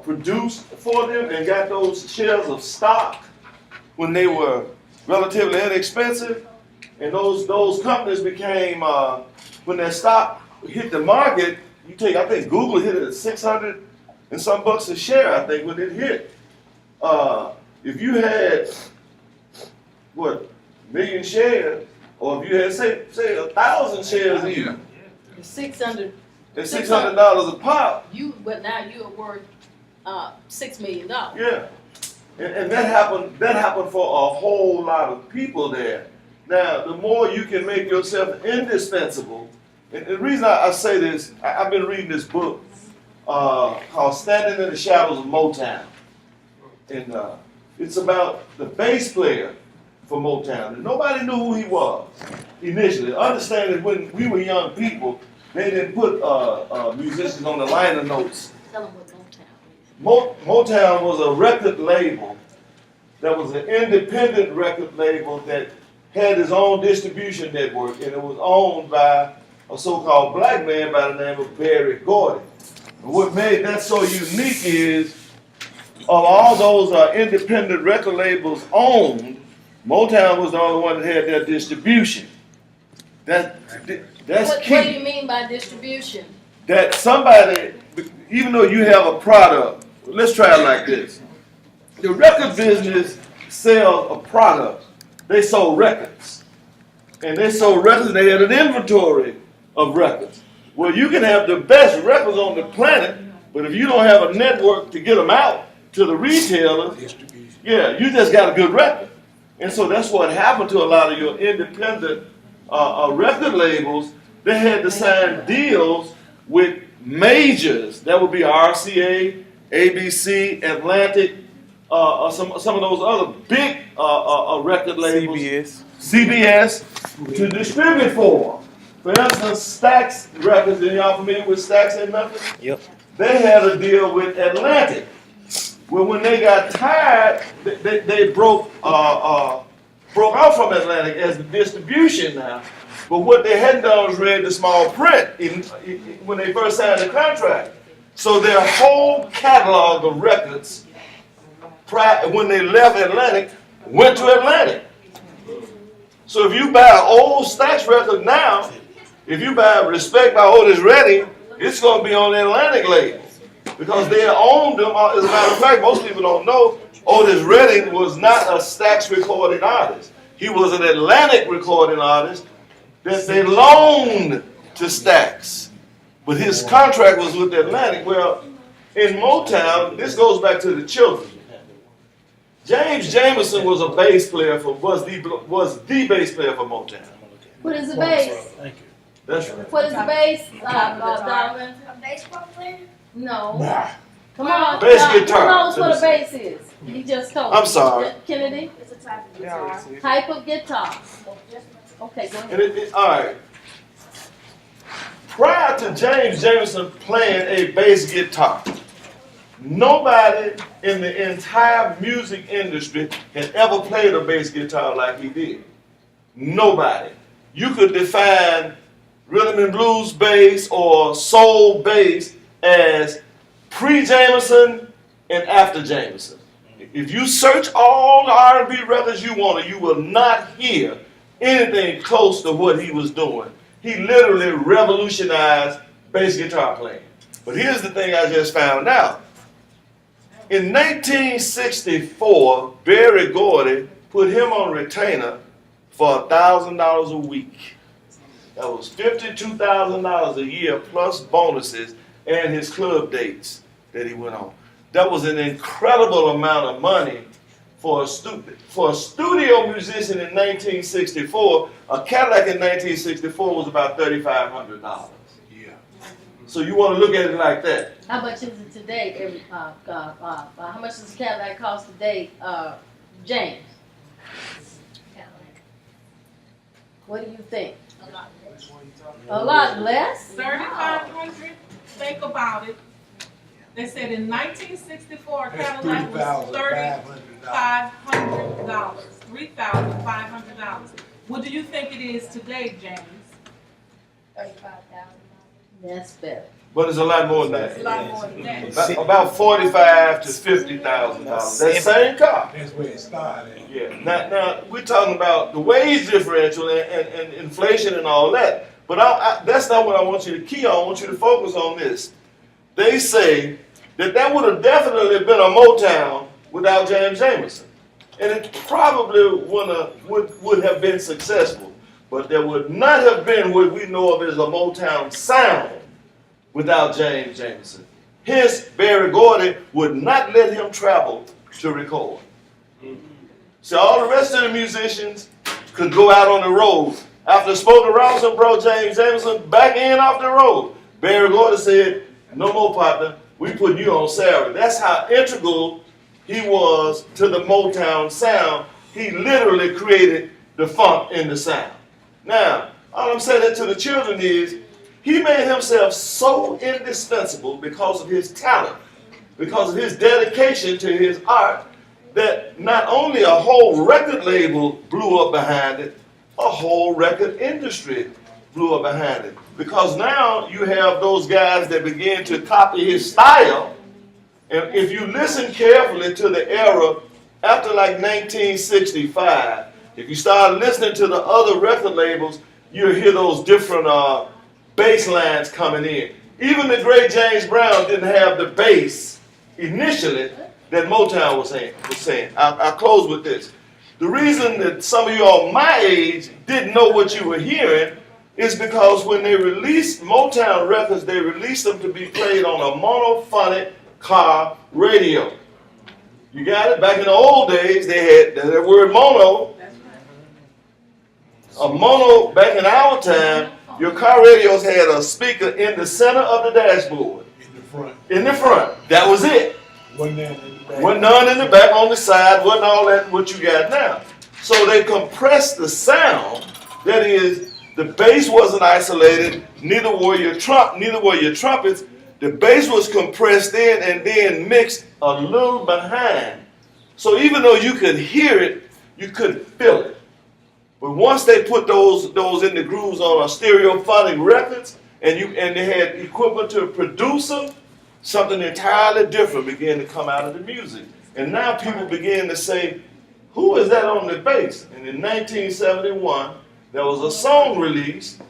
produced for them and got those shares of stock when they were relatively inexpensive. And those companies became, when their stock hit the market, I think Google hit it at 600 and some bucks a share, I think, when it hit. If you had, million shares, or if you had, say 1,000 shares even, $600. at $600 a pop. But now you are worth $6 million. Yeah. And that happened for a whole lot of people there. Now, the more you can make yourself indispensable, and the reason I say this, I've been reading this book called Standing in the Shadows of Motown. And it's about the bass player for Motown. And nobody knew who he was initially. Understand that when we were young people, they didn't put musicians on the liner notes. Tell them what Motown is. Motown was a record label that was an independent record label that had its own distribution network, and it was owned by a so-called black man by the name of Barry Gordy. And what made that so unique is, of all those independent record labels owned, Motown was the only one that had that distribution. That's key. What do you mean by distribution? That somebody, even though you have a product, let's try it like this. The record business sells a product. They sold records. And they sold records and they had an inventory of records. Well, you can have the best records on the planet, but if you don't have a network to get them out to the retailers, yeah, you just got a good record. And so that's what happened to a lot of your independent record labels. They had to sign deals with majors. That would be RCA, ABC, Atlantic, some of those other big record labels. CBS to distribute for them. For instance, Stax Records, are y'all familiar with Stax in Memphis? Yep. They had a deal with Atlantic. Well, when they got tired, they broke out from Atlantic as the distribution now. But what they hadn't done was read the small print when they first signed the contract. So their whole catalog of records, when they left Atlantic, went to Atlantic. So if you buy an old Stax record now, if you buy Respect by Otis Redding, it's going to be on the Atlantic label. because they owned them. As a matter of fact, most people don't know Otis Redding was not a Stax recording artist. He was an Atlantic recording artist that they loaned to Stax. But his contract was with the Atlantic. Well, in Motown, this goes back to the children. James Jamerson was a bass player was the bass player for Motown. What is the bass? That's right. What is the bass, Donovan? A baseball player? No. Come on. Bass Who guitar. knows what a bass is? He just told me. I'm sorry. Kennedy? It's a type of guitar. Type of guitar. Okay, go ahead. And all right. Prior to James Jamerson playing a bass guitar, nobody in the entire music industry had ever played a bass guitar like he did. Nobody. You could define rhythm and blues bass or soul bass as pre-Jamerson and after Jamerson. If you search all the R&B records you want, you will not hear anything close to what he was doing. He literally revolutionized bass guitar playing. But here's the thing I just found out. In 1964, Berry Gordy put him on retainer for $1,000 a week. That was $52,000 a year plus bonuses and his club dates that he went on. That was an incredible amount of money for a studio musician in 1964. A Cadillac in 1964 was about $3,500. Yeah. So you want to look at it like that. How much is it today? How much does a Cadillac cost today, James? What do you think? A lot less? 3,500. Think about it. They said in 1964, That's Cadillac was $3,500. $3,500. What do you think it is today, James? $35,000. That's better. But it's a lot more than It's a that. lot more than that. About $45,000 to $50,000. That same car. That's where it started. Yeah. Now we're talking about the wage differential and inflation and all that. But that's not what I want you to key on. I want you to focus on this. They say that would have definitely been a Motown without James Jamerson. And it probably would have been successful. But there would not have been what we know of as a Motown sound without James Jamerson. Hence, Berry Gordy would not let him travel to record. So all the rest of the musicians could go out on the road. After Smokey Robinson brought James Jamerson back in off the road, Berry Gordy said, "No more, partner. We put you on salary." That's how integral he was to the Motown sound. He literally created the funk in the sound. Now, all I'm saying that to the children is, he made himself so indispensable because of his talent, because of his dedication to his art, that not only a whole record label blew up behind it, a whole record industry blew up behind it. Because now you have those guys that begin to copy his style. And if you listen carefully to the era after like 1965, if you start listening to the other record labels, you'll hear those different bass lines coming in. Even the great James Brown didn't have the bass initially that Motown was saying. I'll close with this. The reason that some of you on my age didn't know what you were hearing is because when they released Motown records, they released them to be played on a monophonic car radio. You got it? Back in the old days, they had that word mono. A mono, back in our time, your car radios had a speaker in the center of the dashboard. In the front. In the front. That was it. Wasn't none in the back. Wasn't none in the back, on the side, wasn't all that what you got now. So they compressed the sound. That is, the bass wasn't isolated, neither were your trumpets. The bass was compressed in and then mixed a little behind. So even though you could hear it, you couldn't feel it. But once they put those in the grooves on a stereophonic records, and they had equipment to produce them, something entirely different began to come out of the music. And now people begin to say, who is that on the bass? And in 1971, there was a song released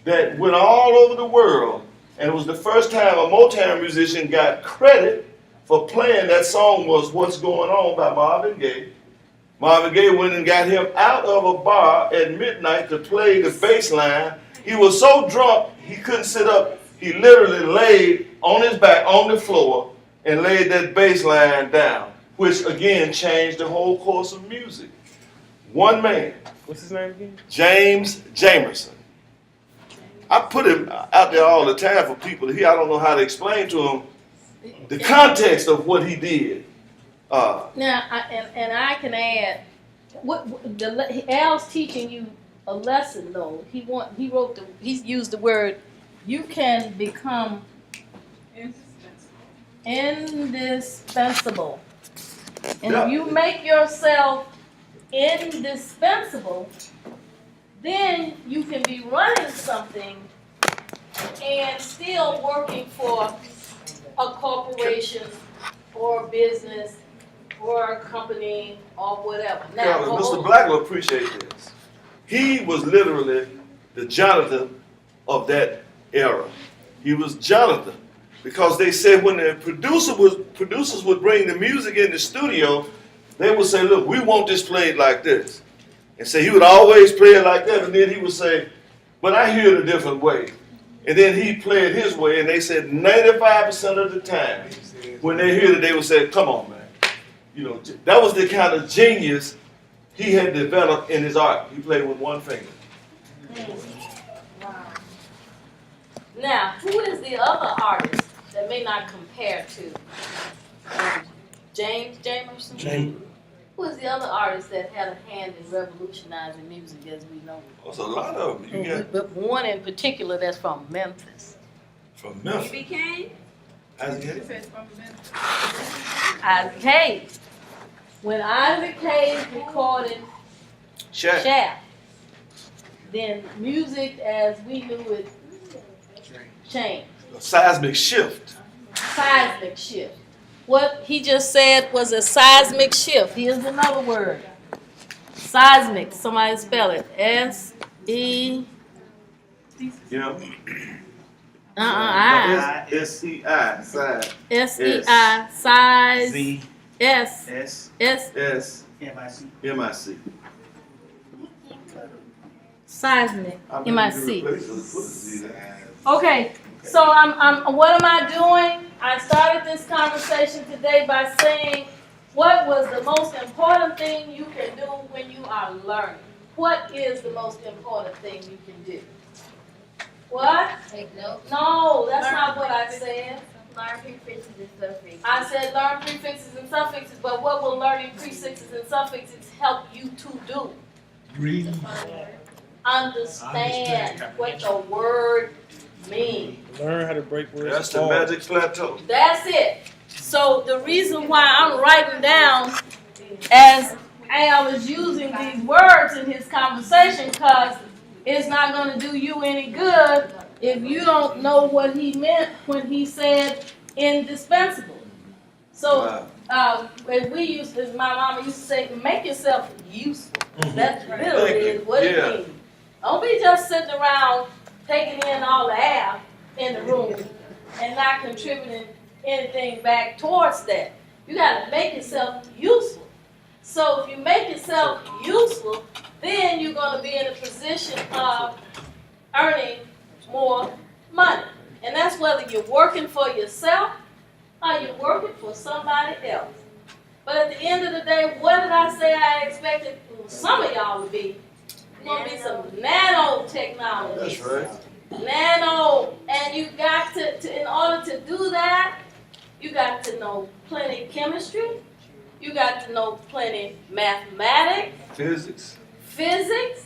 that went all over the world, And it was the first time a Motown musician got credit for playing that song was What's Going On by Marvin Gaye. Marvin Gaye went and got him out of a bar at midnight to play the bass line. He was so drunk he couldn't sit up. He literally laid on his back on the floor and laid that bass line down, which again changed the whole course of music. One man, What's his name again? James Jamerson. I put him out there all the time for people to hear. I don't know how to explain to them the context of what he did. Now, I can add, Al's teaching you a lesson though. He used the word, you can become indispensable. And if you make yourself indispensable, then you can be running something and still working for a corporation or a business or a company or whatever. Now, Mr. Black will appreciate this. He was literally the Jonathan of that era. He was Jonathan. Because they said when the producers would bring the music in the studio, they would say, look, we want this played like this. And so he would always play it like that, and then he would say, but I hear it a different way. And then he'd play it his way, and they said 95% of the time, when they hear it, they would say, come on, man. You know, that was the kind of genius he had developed in his art. He played with one finger. Wow. Now, who is the other artist that may not compare to James Jamerson? James. Who is the other artist that had a hand in revolutionizing music as we know it? There's a lot of them. You got But one in particular that's from Memphis. from Memphis. B.B. King? Isaac Isaac Hayes. When Isaac Hayes recorded Shaq. Shaft, then music as we knew it changed. A seismic shift. Seismic shift. What he just said was a seismic shift. Here's another word. Seismic. Somebody spell it. S-E. You know? I. S-E-I. Size. S-E-I. Size. Z S. S S. S. M-I-C. M-I-C. Seismic. M-I-C. Put a Z there. Okay. So what am I doing? I started this conversation today by saying, what was the most important thing you can do when you are learning? What is the most important thing you can do? What? Take notes. No, that's not what I said. Learn prefixes and suffixes. I said learn prefixes and suffixes, but what will learning prefixes and suffixes help you to do? Read. Understand what the word means. Learn how to break words. That's the apart. magic plateau. That's it. So the reason why I'm writing down as Al is using these words in his conversation, because it's not going to do you any good if you don't know what he meant when he said indispensable. So as we used to, my mama used to say, make yourself useful. That's really what it means. Don't be just sitting around taking in all the air in the room and not contributing anything back towards that. You got to make yourself useful. So if you make yourself useful, then you're going to be in a position of earning more money. And that's whether you're working for yourself or you're working for somebody else. But at the end of the day, what did I say I expected some of y'all to be? You're going to be some nanotechnology. That's right. Nano. And you got to, in order to do that, you got to know plenty chemistry. You got to know plenty mathematics, Physics.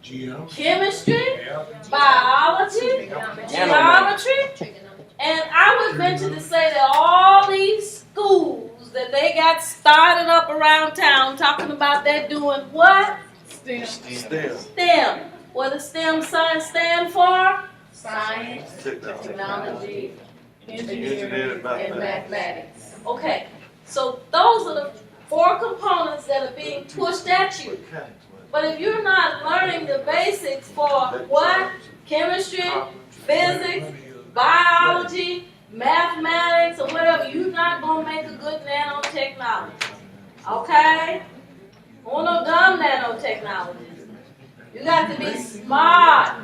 chemistry, biology, geometry. And I would venture to say that all these schools that they got started up around town talking about they're doing what? STEM. What does STEM science stand for? Science, technology, engineering, and mathematics. Okay, so those are the 4 components that are being pushed at you. But if you're not learning the basics for what? Chemistry, physics, biology, Okay? Uno dumb nanotechnology. You got to be smart,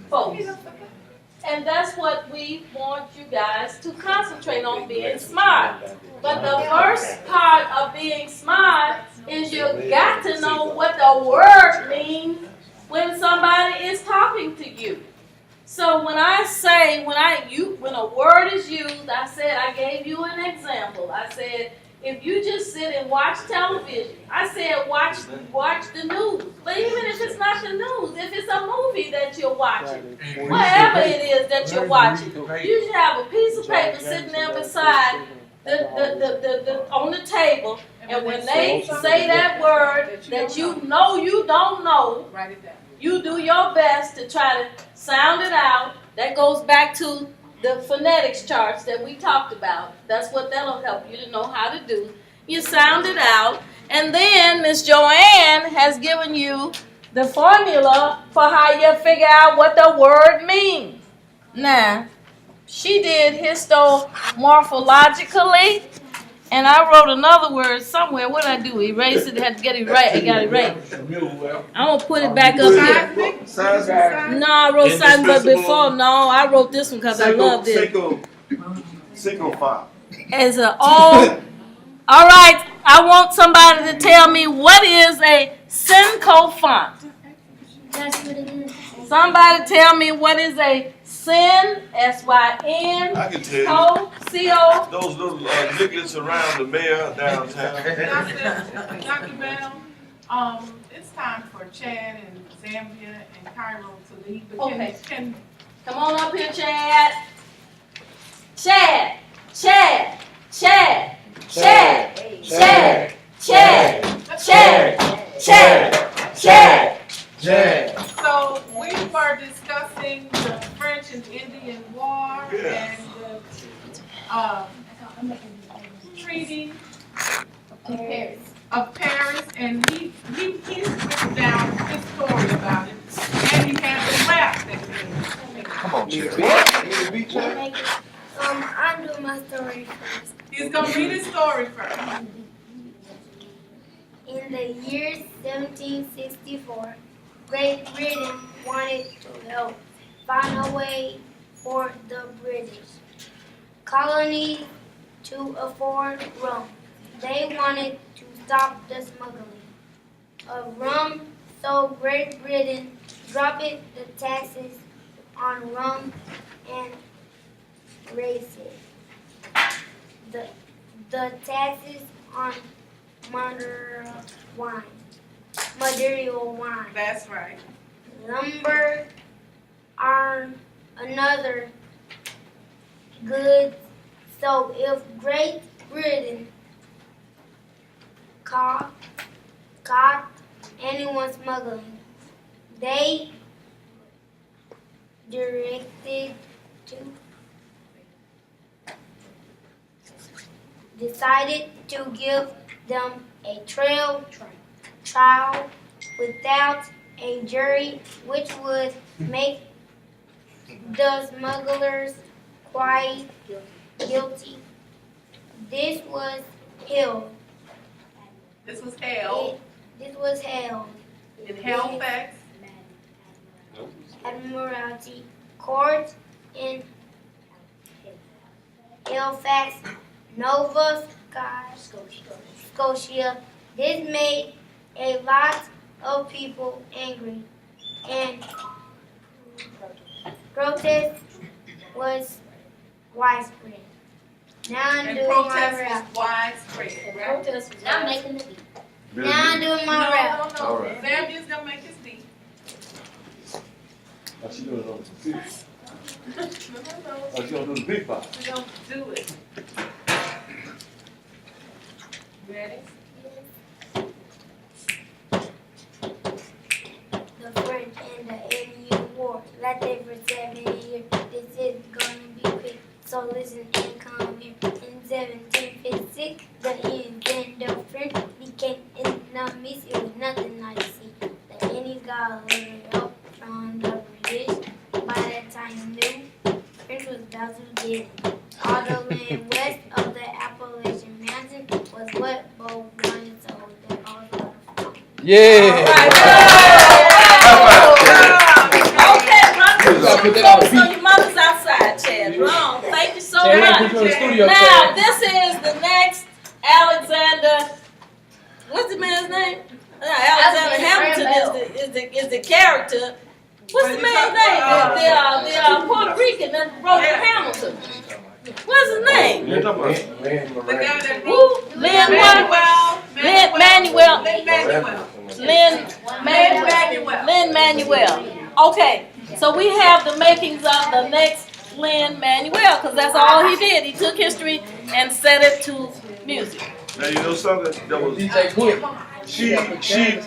folks. And that's what we want you guys to concentrate on, being smart. But the first part of being smart is you got to know what the word means when somebody is talking to you. So when I say, when a word is used, I gave you an example. I said, if you just sit and watch television, I said watch the news. But even if it's not the news, if it's a movie that you're watching, whatever it is that you're watching, you should have a piece of paper sitting there beside on the table. And when they say that word that you know you don't know, Write it down. you do your best to try to sound it out. That goes back to the phonetics charts that we talked about. That's what that'll help you to know how to do. You sound it out. And then Miss Joanne has given you the formula for how you figure out what the word means. Now, she did histomorphologically, and I wrote another word somewhere. What did I do? Erase it. Had to get it right. I got it right. I'm going to put it back up here. No, I wrote something, but before, no, I wrote this one because I loved it. Single file. As an all right, I want somebody to tell me what is a Synco font. That's what it is. Somebody tell me what is a Syn, S-Y-N, I can tell you. C-O. Those little niggas around the mayor downtown. Dr. Bell, it's time for Chad and Zambia and Cairo to leave. But Okay. can Come on up here, Chad. Chad, Chad, Chad, Chad, Chad, Chad, Chad, Chad, Chad. So we were discussing the French and Indian War and the Treaty of Paris, and he's written down his story about it, and he has a rap that Come on, Chad. I'm doing my story first. he's gonna read his story first. In the year 1764, Great Britain wanted to help find a way for the British colony to afford rum. They wanted to stop the smuggling of rum, so Great Britain dropped the taxes on rum and raised it. The taxes on Madeira wine. That's right. Lumber are another good. So if Great Britain caught anyone smuggling, they decided to give them a trial without a jury, which would make the smugglers quite guilty. This was held. This was held This was held in Halifax. Admiralty Court in Halifax, Nova Scotia. This made a lot of people angry, and protest was widespread. Now I'm And doing my protest was rap. widespread. Protest was I'm making the beat. Now I'm doing my rap. No. All right. Zambia's gonna make his beat. Oh, she doing it on the computer. No. Oh, she gonna do the big part. We're gonna do it. Ready? The French and the Indian War lasted for 7 years. This is gonna be quick, so listen and come here. In 1756, the Indians and the French became enemies. It was nothing I see. The Indians got a little help from the British. By that time, French was about to get all the land west of the Appalachian Mountains. Yeah. Okay, Put that on run the so your mother's outside, Chad. Wrong. Thank you so Chad, much. put you in the studio, Now, Chad. this is the next Alexander. What's the man's name? Alexander Hamilton is the character. What's the man's name? The Puerto Rican that wrote Hamilton. What's his name? The guy that Who? Lin Manuel. Okay, so we have the makings of the next Lin Manuel, because that's all he did. He took history and set it to music. Now you know something that was DJ Quick. she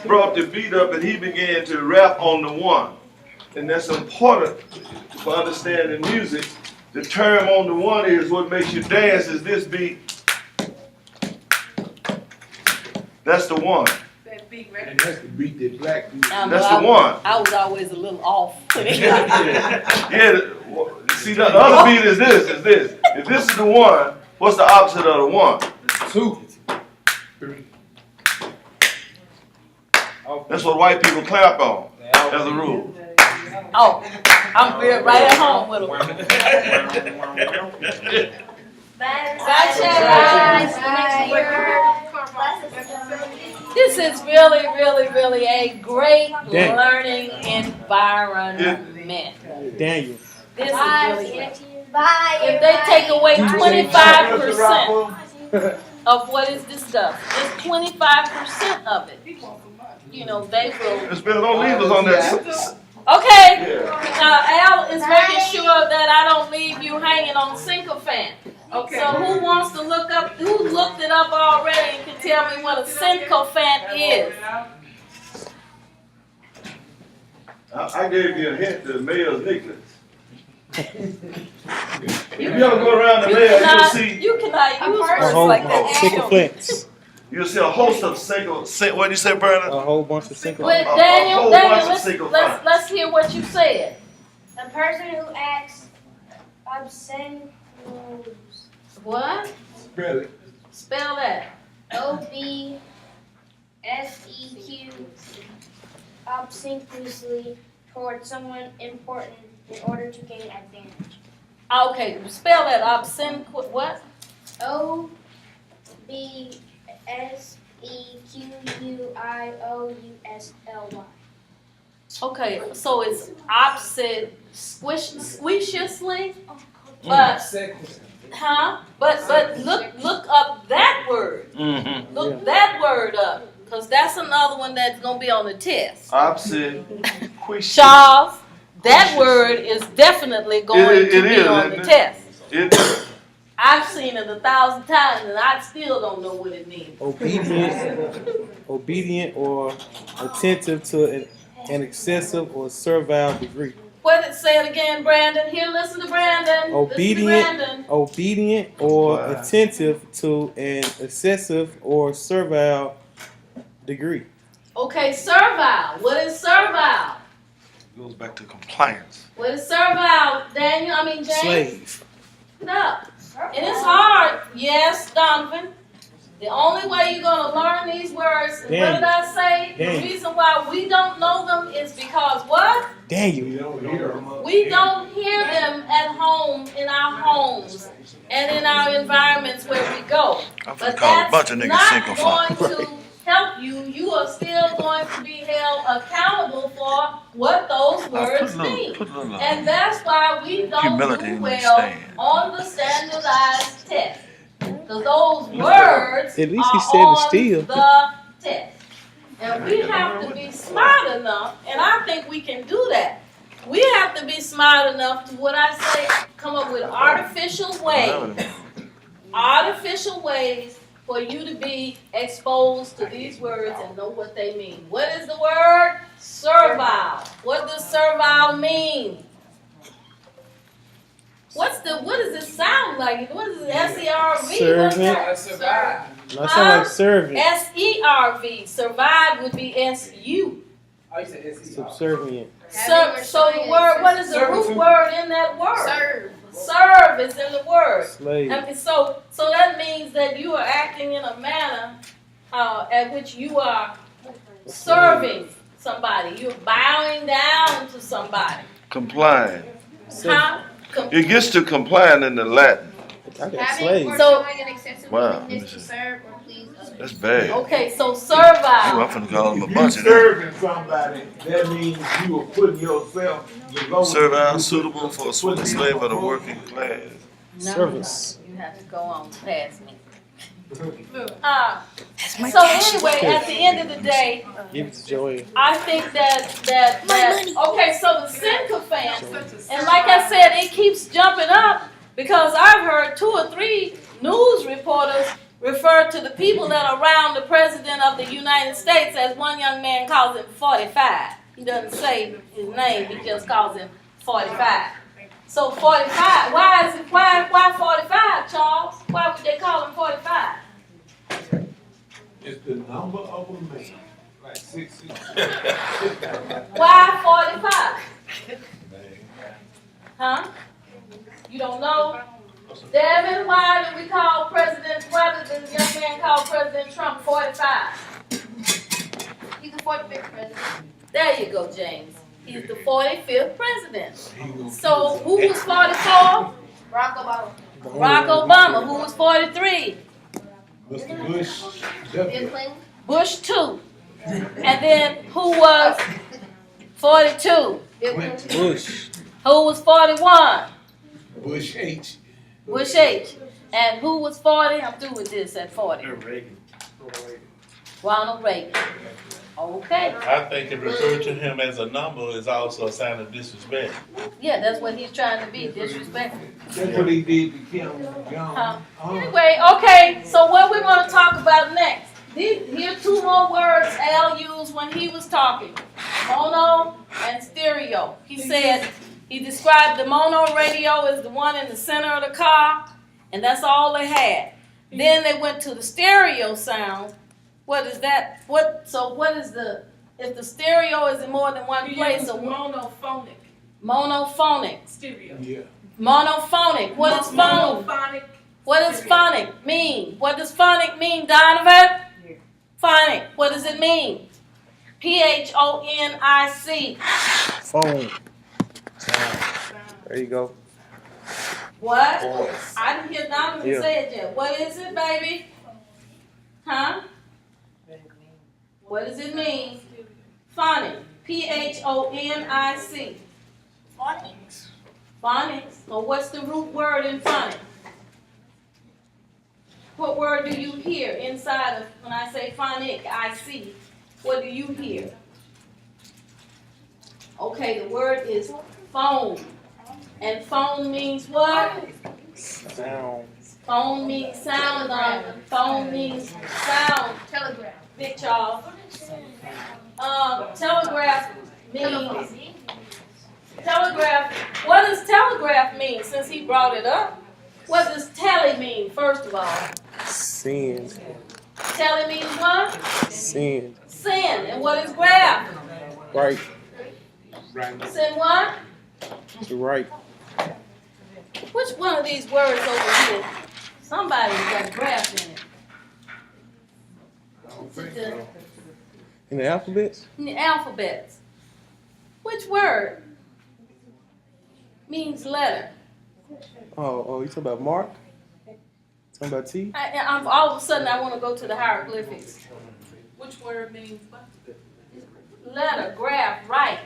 brought the beat up and he began to rap on the one. And that's important for understanding music. The term on the one is what makes you dance is this beat. That's the one. that big record. And that's the beat that black people. That's the one. I was always a little off. Yeah, see the other beat is this. If this is the one, what's the opposite of the one? 2, 3. That's what white people clap on, as a rule. Oh, I'm right at home with them. This is really, really, really a great learning environment. Daniel. This is really great. If they take away 25% of what is discussed, just 25% of it, you know, they will. It's been don't leave us on that. Okay, Al is making sure that I don't leave you hanging on sycophant. Okay. So who wants to look up, who looked it up already and can tell me what a sycophant is? I gave you a hint to the mayor's necklace. If you ever go around the mayor, you'll see. You cannot use words whole like that. sycophants. You'll see a host of what did you say, Brandon? A whole bunch of sycophants. Wait, A whole Daniel, bunch of sycophants. let's hear what you said. A person who acts obscene. What? Spell it. Spell that. OBSEQ. Obsequiously toward someone important in order to gain advantage. Okay, spell that. Obscene. What? OBSEQUIOUSLY. Okay, so it's opposite squishiously, but but look up that word. Mm-hmm. Look that word up, cause that's another one that's gonna be on the test. Opposite. Charles, that word is definitely going to be on the test. I've seen it 1,000 times and I still don't know what it means. Obedient or attentive to an excessive or servile degree. What did it say it again, Brandon? Here, listen to Brandon. Obedient or attentive to an excessive or servile degree. Okay, servile. What is servile? Goes back to compliance. What is servile, Daniel? I mean, James? Slave. No. And it's hard. Yes, Donovan. The only way you're going to learn these words, and what did I say? The reason why we don't know them is because what? Daniel. We don't hear them at home, in our homes, and in our environments where we go. But that's not going to help you. You are still going to be held accountable for what those words mean. And that's why we don't do well on the standardized test. Because those words At least he are said it on still. the test. And we have to be smart enough, and I think we can do that. We have to be smart enough to, what I say, come up with artificial ways for you to be exposed to these words and know what they mean. What is the word? Servile. What does servile mean? What does it sound like? What is it? S-E-R-V? Servant. Survive. That sound like servant. S-E-R-V. Survive would be S-U. Oh, you said S-E-R. Subservient. So the word, what is the root word in that word? Serve is in the word. Slave. I mean, so that means that you are acting in a manner at which you are Serving somebody. You're bowing down to somebody. Complying. Huh? It gets to complying in the Latin. I got Having slaves. or So- showing an excessive Wow, willingness let to me see. serve or please others. That's bad. Okay, so Ooh, I'm servile. finna call him a If you bunch of them. serving somebody, that means you are putting yourself below. Servile, suitable for a swift slave of the working class. Service. You have to go on past me. So anyway, at the end of the day, Give it to Joey. I think that okay, so the sycophant, and like I said, it keeps jumping up because I've heard 2 or 3 news reporters refer to the people that are around the president of the United States as one young man calls him 45. He doesn't say his name, he just calls him 45. So 45, why 45, Charles? Why would they call him 45? It's the number of a man, like 6. Why 45? Huh? You don't know? Devin, why did we call why did the young man call President Trump 45? He's the 45th president. There you go, James. He's the 45th president. So who was 44? Barack Obama. Barack Obama. Who was 43? Mr. Bush, Bill W. Clinton. Bush 2. And then who was 42? Bill Clinton. Bush. Who was 41? Bush H. Bush H. And who was 40? I'm through with this at 40. Ronald Reagan. Okay. I think to refer to him as a number is also a sign of disrespect. Yeah, that's what he's trying to be, disrespectful. That's what he did to Kim Jong. Anyway, okay, so what we're going to talk about next. Here are 2 more words Al used when he was talking. Mono and stereo. He said, he described the mono radio as the one in the center of the car, and that's all they had. Then they went to the stereo sound. What is that? What is if the stereo is in more than one place? So Monophonic. monophonic. Stereo. Yeah. Monophonic. What is phone? Monophonic. What does phonic mean? What does phonic mean, Donovan? Phonic. What does it mean? Phonic. Phone. There you go. What? Voice. I didn't hear Donovan Yeah. say it yet. What is it, baby? Huh? What does it mean? Phonic. Phonic. Phonics. Phonics. Or what's the root word in phonic? What word do you hear inside of when I say phonic? I see. What do you hear? Okay, the word is phone. And phone means what? Sound. Phone means sound. Phone means sound. Telegraph. Big Charles. Telegraph means telegraph. What does telegraph mean? Since he brought it up, what does tele mean? First of all, Send. tele means what? Send. Send. And what is graph? Right. Send what? To right. Which one of these words over here? Somebody's got graph in it. In the alphabets? In the alphabets. Which word means letter? Oh, you talking about Mark? Talking about T? I'm all of a sudden I want to go to the hieroglyphics. Which word means what? Letter, graph, right.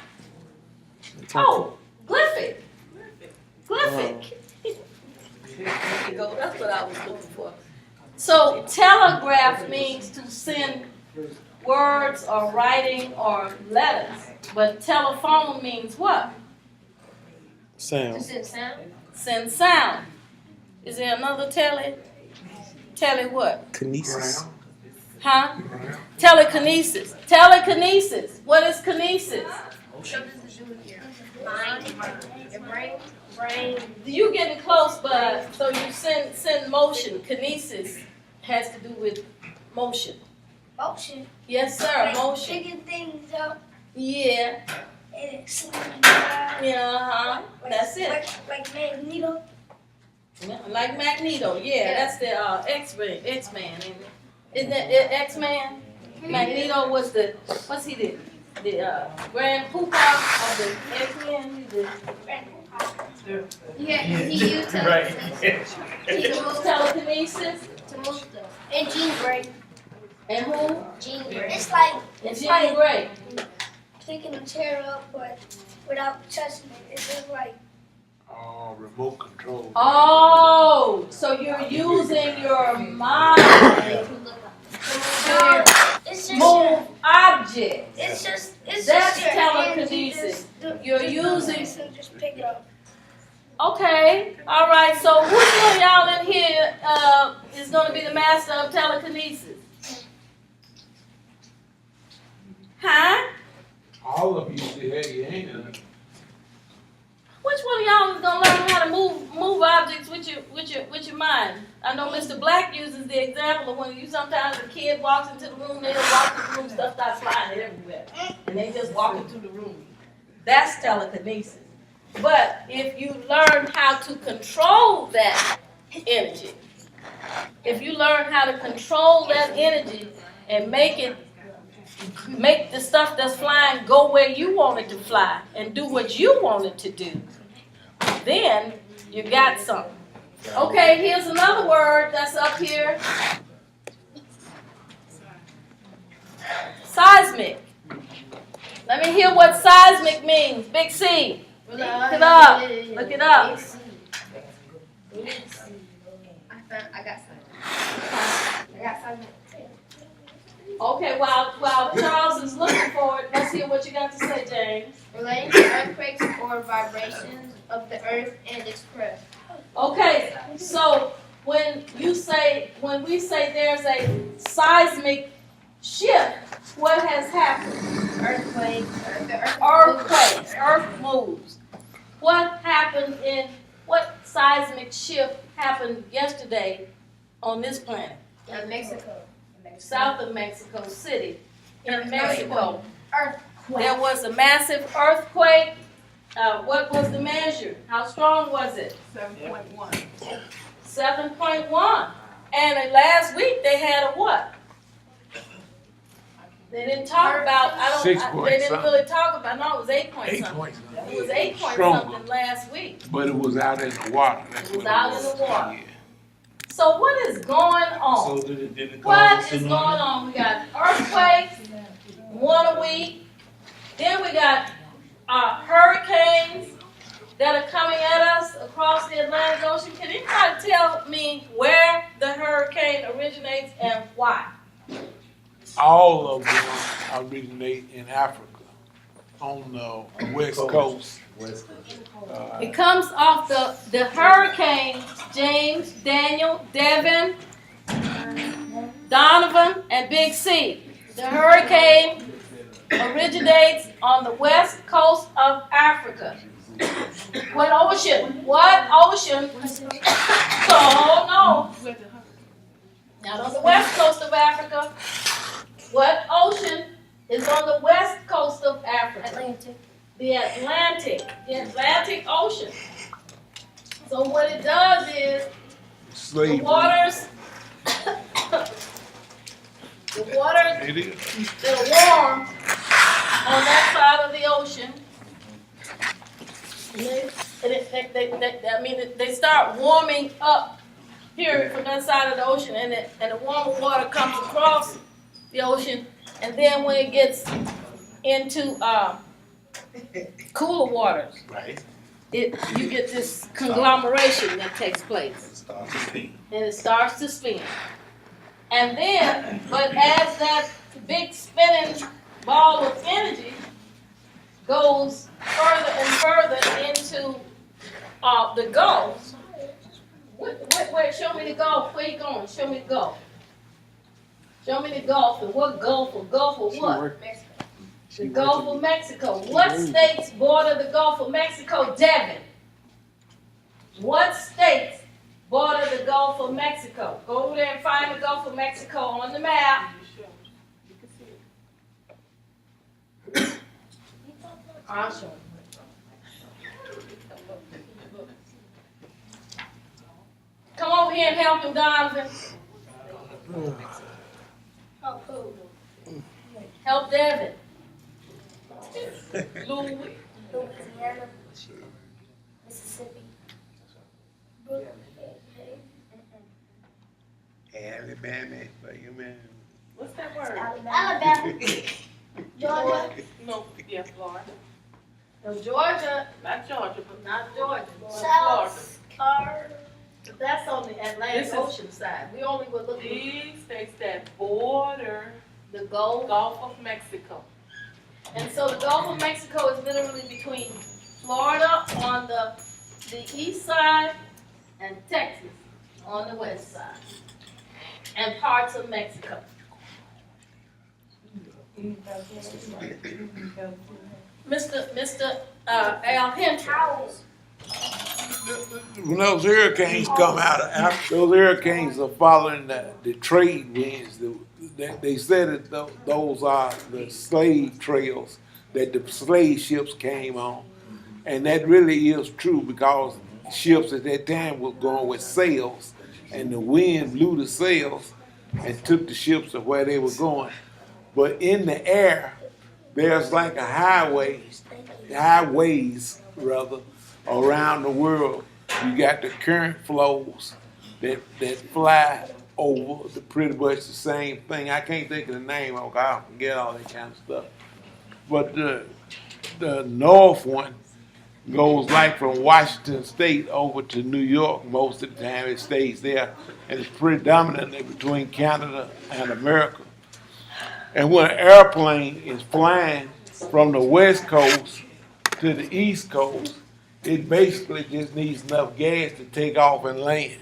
Oh, glyphic. Glyphic. There you go. That's what I was looking for. So telegraph means to send words or writing or letters. But telephone means what? Sound. Send sound. Send sound. Is there another tele? Tele what? Kinesis. Huh? Telekinesis. Telekinesis. What is kinesis? Something to do with your mind, your brain. You getting close, but so you send motion. Kinesis has to do with motion. Motion. Yes, sir. Motion. Picking things up. Yeah. And it's Yeah. That's it. like Magneto. Yeah, like Magneto. Yeah, that's the X-Man. Isn't it X-Man? Magneto was what's he did? The grand poobah of the X-Men. Yeah, he used telekinesis. He used telekinesis. To move stuff. And Jean Grey. And who? Jean Grey. It's like Jean Grey. picking a chair up, but without touching it. It's just like. Remote control. Oh, so you're using your mind to It's just move objects. It's That's just your telekinesis. You're using. Just pick it up. Okay, all right. So who of y'all in here is going to be the master of telekinesis? Huh? All of you still have your hand. Which one of y'all is going to learn how to move objects with your mind? I know Mr. Black uses the example of when sometimes a kid walks into the room, they don't walk into the room, stuff starts flying everywhere, and they just walk into the room. That's telekinesis. But if you learn how to control that energy, if you learn how to control that energy and make the stuff that's flying go where you want it to fly and do what you want it to do, then you got something. Okay, here's another word that's up here. Seismic. Let me hear what seismic means. Big C. Look it up. Look it up. I got something. Okay, while Charles is looking for it, let's hear what you got to say, James. Relating to earthquakes or vibrations of the earth and its crust. Okay, so when we say there's a seismic shift, what has happened? Earthquakes. Earthquakes. Earth moves. What seismic shift happened yesterday on this planet? In Mexico. South of Mexico City, in Mexico. Earthquake. There was a massive earthquake. What was the measure? How strong was it? 7.1. 7.1. And last week they had a what? They didn't talk about. They didn't really talk about. No, it was 8 point something. It was 8 point something last week. But it was out in the water. That's It was what out in the water. Yeah. So what is going on? So did it What cause a is going tsunami? on? We got earthquakes, one a week. Then we got hurricanes that are coming at us across the Atlantic Ocean. Can anybody tell me where the hurricane originates and why? All of them originate in Africa, on the west coast. It comes off the hurricanes, James, Daniel, Devin, Donovan, and Big C. The hurricane originates on the west coast of Africa. What ocean? What ocean? Oh, no. Not on the west coast of Africa. What ocean is on the west coast of Africa? Atlantic. The Atlantic Ocean. So what it does is the Slavery. waters It is. that are warm on that side of the ocean, they start warming up here from that side of the ocean, and the warmer water comes across the ocean, and then when it gets into cooler waters, Right. you get this conglomeration that takes place, Start to spin. and it starts to spin. And then, but as that big spinning ball of energy goes further and further into the Gulf. Wait, show me the Gulf. Where you going? Show me the Gulf. Show me the Gulf. And what Gulf or what? The Gulf of Mexico. What states border the Gulf of Mexico? Devin. What states border the Gulf of Mexico? Go over there and find the Gulf of Mexico on the map. I'll show you. Come over here and help him, Donovan. Oh, cool. Help Devin. Louis. Louisiana, Mississippi, Alabama, but you man. What's that word? Alabama, Georgia, No, yeah, Florida. No, Georgia, Not Georgia, but not Georgia. South Carolina. That's on the Atlantic This is- Ocean side. We only were looking these states that border at the Gulf. Gulf of Mexico. And so the Gulf of Mexico is literally between Florida on the east side and Texas on the west side. And parts of Mexico. Mr. Al Hendricks. When those hurricanes come out of Africa, those hurricanes are following the trade winds. They said that those are the slave trails that the slave ships came on. And that really is true because ships at that time were going with sails, and the wind blew the sails and took the ships to where they were going. But in the air, there's like a highways rather, around the world. You got the current flows that fly over the pretty much the same thing. I can't think of the name of it, I forget all that kind of stuff. But the north one goes like from Washington State over to New York. Most of the time it stays there, and it's predominantly between Canada and America. And when an airplane is flying from the west coast to the east coast, it basically just needs enough gas to take off and land.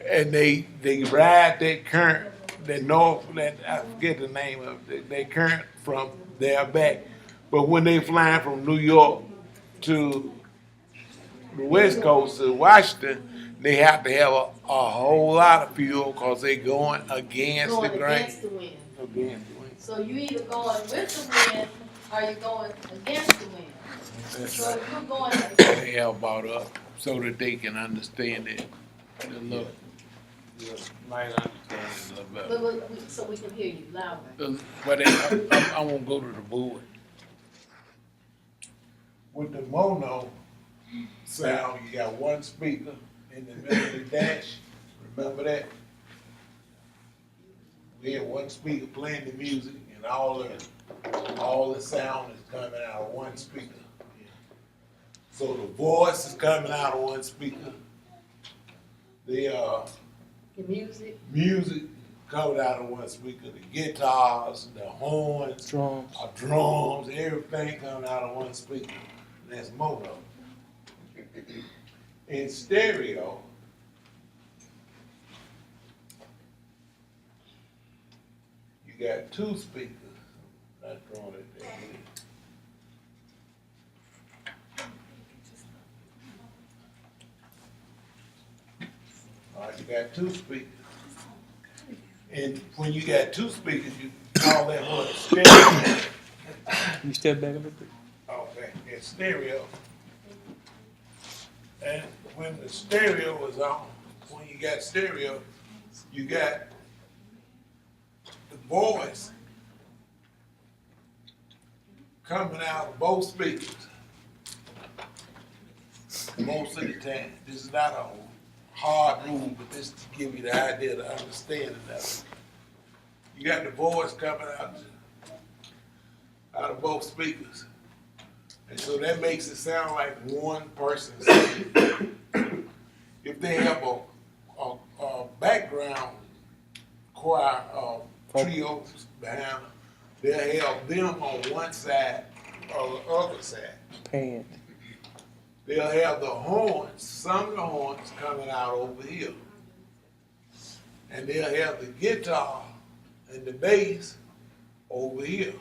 And they ride that current, I forget the name of it, that current from there back. But when they flying from New York to the west coast to Washington, they have to have a whole lot of fuel because they're going against the grain. Against the wind. Against the wind. So you either going with the wind or you're going against the wind. That's So right. if you're going, They have brought up so that they can understand it a little. Might understand it a little better. so we can hear you louder. But I won't go to the board. With the mono sound, you got one speaker in the middle of the dash. Remember that? We had one speaker playing the music, and all the sound is coming out of one speaker. So the voice is coming out of one speaker. The music. music coming out of one speaker. The guitars, the horns, drums, everything coming out of one speaker. And that's mono. In stereo, you got two speakers. Not drawing it there. All right, you got two speakers. And when you got two speakers, you call that one a stereo. You step back a little bit. Okay, it's stereo. And when the stereo is on, when you got stereo, you got the voice coming out of both speakers. Most of the time. This is not a hard rule, but this to give you the idea, the understanding of it. You got the voice coming out of both speakers. And so that makes it sound like one person singing. If they have a background choir of trios behind them, they'll have them on one side or the other side. Pan. They'll have the horns, some of the horns coming out over here. And they'll have the guitar and the bass over here.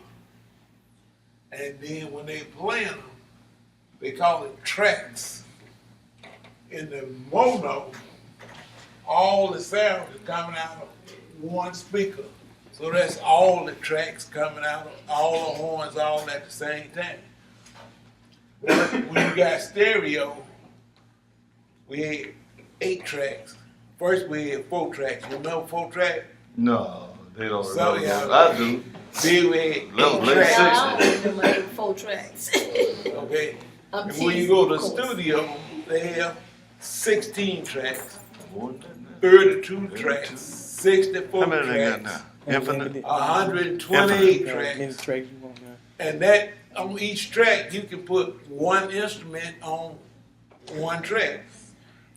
And then when they playing them, they call it tracks. In the mono, all the sound is coming out of one speaker. So that's all the tracks coming out of all the horns all at the same time. When you got stereo, we had 8 tracks. First we had 4 tracks. You remember 4 tracks? No, they don't So, remember. yeah. I do. Big Red, That was 8 late tracks. Now, I don't remember them 4 tracks. Okay. I'm And when you teasing, go to of the course. studio, they have 16 tracks, 32 tracks, 64 How many they got tracks, now? Infinite? 128 Many tracks. tracks you want now. And that, on each track, you can put one instrument on one track.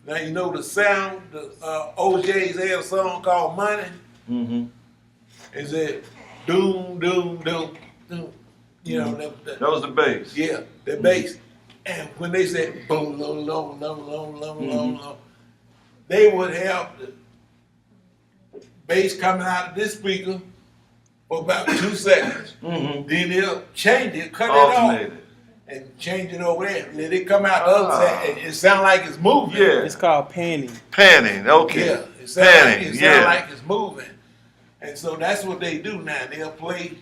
Now, you know the sound, the OJ's had a song called Money. Mm-hmm. Is it doom, doom, doom, doom? You know, That was the bass. yeah, the bass. And when they said boom, low, low, low, low, low, low, low, they would have the bass coming out of this speaker for about 2 seconds. Mm-hmm. Then they'll change it, cut it off, Alternated. and change it over there. Let it come out the other side. And it sound like it's moving. Yeah. It's called panning. Panning, okay. Yeah, it sound, Panning, like, it yeah. sound like it's moving. And so that's what they do now. They'll play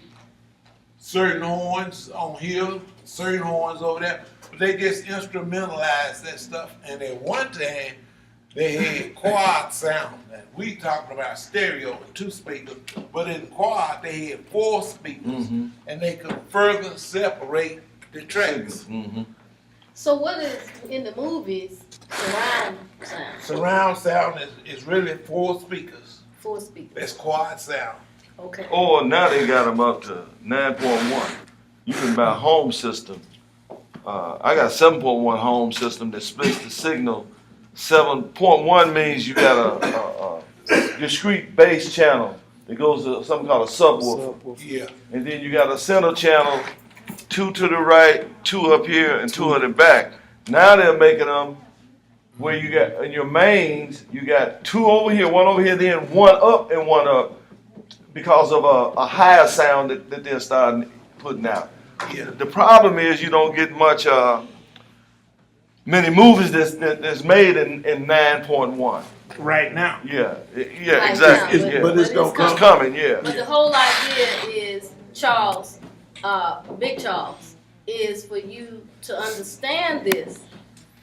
certain horns on here, certain horns over there, but they just instrumentalize that stuff. And at one time, they had quad sound. And we talking about stereo and 2 speakers, but in quad, they had 4 speakers, Mm-hmm. and they could further separate the tracks. Mm-hmm. So what is, in the movies, surround sound? Surround sound is really 4 speakers. 4 speakers. That's quad sound. Okay. Or now they got them up to 9.1. You can buy a home system. I got a 7.1 home system that splits the signal. 7.1 means you got a discrete bass channel that goes to something called a subwoofer. Yeah. And then you got a center channel, 2 to the right, 2 up here, and 2 in the back. Now they're making them where you got, in your mains, you got 2 over here, 1 over here, then 1 up and 1 up because of a higher sound that they're starting putting out. Yeah. The problem is you don't get much, many movies that's made in 9.1. Right now. Yeah, yeah, Right exactly. now, Yeah. but it's gonna It's coming, yeah. But the whole idea is, Charles, Big Charles, is for you to understand this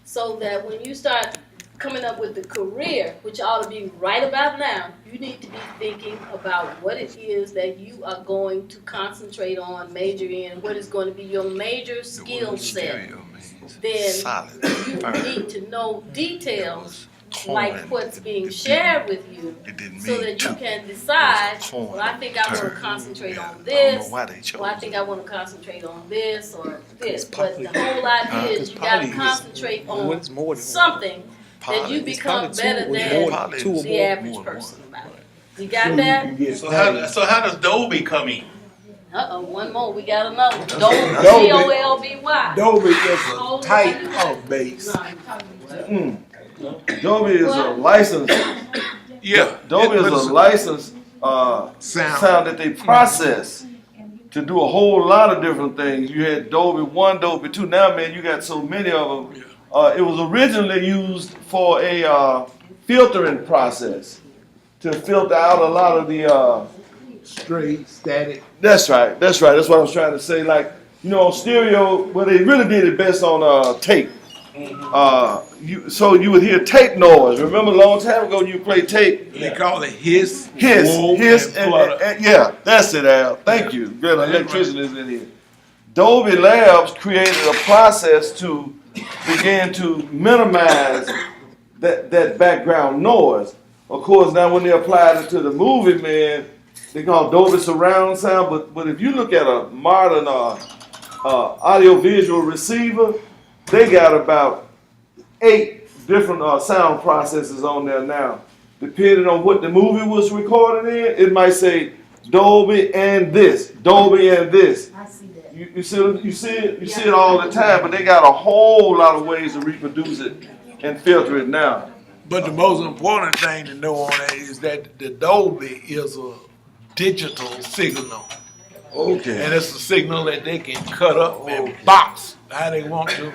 so that when you start coming up with the career, which ought to be right about now, you need to be thinking about what it is that you are going to concentrate on, major in, what is going to be your major skill set. Then you need to know details like what's being shared with you so that you can decide, well, I think I want to concentrate on this, or I think I want to concentrate on this or this. But the whole idea is you got to concentrate on something that you become better than the average person about it. You got that? So how does Dolby come in? Uh-oh, one more. We got another. Dolby. Dolby is a type of bass. Dolby is a licensed. Yeah. Dolby is a licensed sound that they process to do a whole lot of different things. You had Dolby 1, Dolby 2. Now, man, you got so many of them. It was originally used for a filtering process to filter out a lot of the. Straight, static. That's right. That's what I was trying to say. Like, you know, stereo, well, they really did it best on tape. So you would hear tape noise. Remember a long time ago you played tape? They call it hiss, Hiss, and flutter. and yeah, that's it, Al. Thank you. Good electrician is in here. Dolby Labs created a process to begin to minimize that background noise. Of course, now when they applied it to the movie, man, they call Dolby surround sound. But if you look at a modern audiovisual receiver, they got about 8 different sound processes on there now. Depending on what the movie was recorded in, it might say Dolby and this, Dolby and this. I see that. You see it all the time, but they got a whole lot of ways to reproduce it and filter it now. But the most important thing to know on that is that the Dolby is a digital signal. Okay. And it's a signal that they can cut up and box how they want to.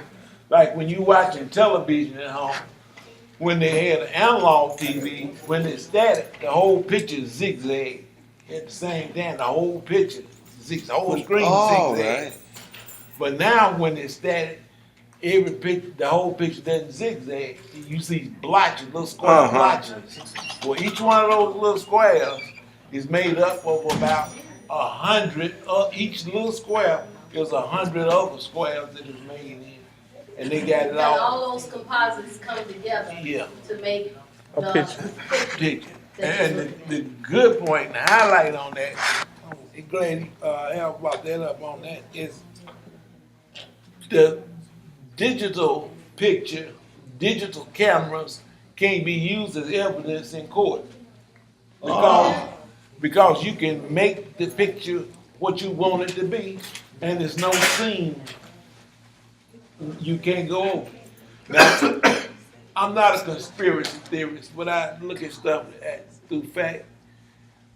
Like when you watching television at home, when they had an analog TV, when it's static, the whole picture zigzag. At the same time, the whole picture zigzag, the whole screen zigzag. Right. But now when it's static, every picture, the whole picture doesn't zigzag. You see blotches, little square blotches. Well, each one of those little squares is made up of about 100, each little square is 100 other squares that is made in. And they got it And all. all those composites come together Yeah. to make A the picture. Picture. that And you- the good point, the highlight on that, I'm glad Al brought that up on that, is the digital picture, digital cameras can't be used as evidence in court. Because you can make the picture what you want it to be, and there's no scene you can't go over. Now, I'm not a conspiracy theorist, but I look at stuff through fact.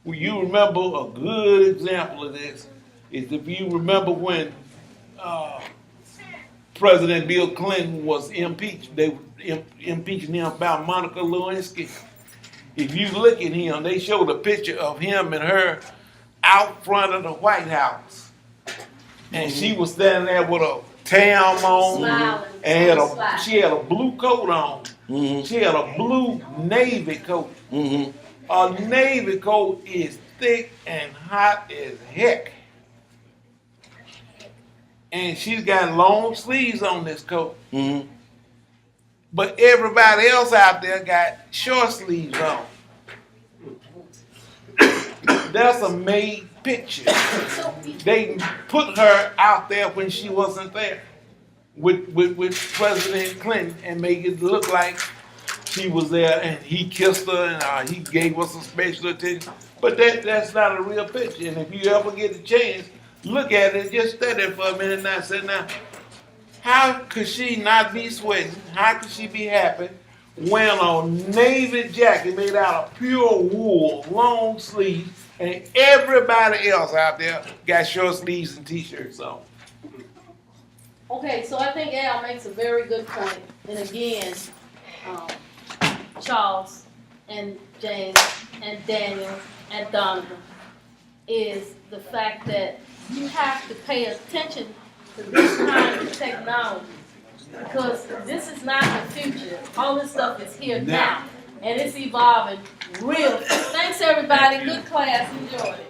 Well, you remember a good example of this is if you remember when President Bill Clinton was impeached, they were impeaching him about Monica Lewinsky. If you look at him, they showed a picture of him and her out front of the White House. And she was standing there with a tam on, Smiling. and she had a blue coat on. Mm-hmm. She had a blue navy coat. Mm-hmm. A navy coat is thick and hot as heck. And she's got long sleeves on this coat. Mm-hmm. But everybody else out there got short sleeves on. That's a made picture. They put her out there when she wasn't there with President Clinton and make it look like she was there and he kissed her and he gave her some special attention. But that's not a real picture. And if you ever get a chance, look at it, just study it for a minute and I say, now, how could she not be sweating? How could she be happy when a navy jacket made out of pure wool, long sleeves, and everybody else out there got short sleeves and t-shirts on? Okay, so I think Al makes a very good point. And again, Charles and James and Daniel and Donovan, is the fact that you have to pay attention to this kind of technology. Because this is not the future. All this stuff is here now. And it's evolving real. Thanks everybody. Good class. Enjoy it.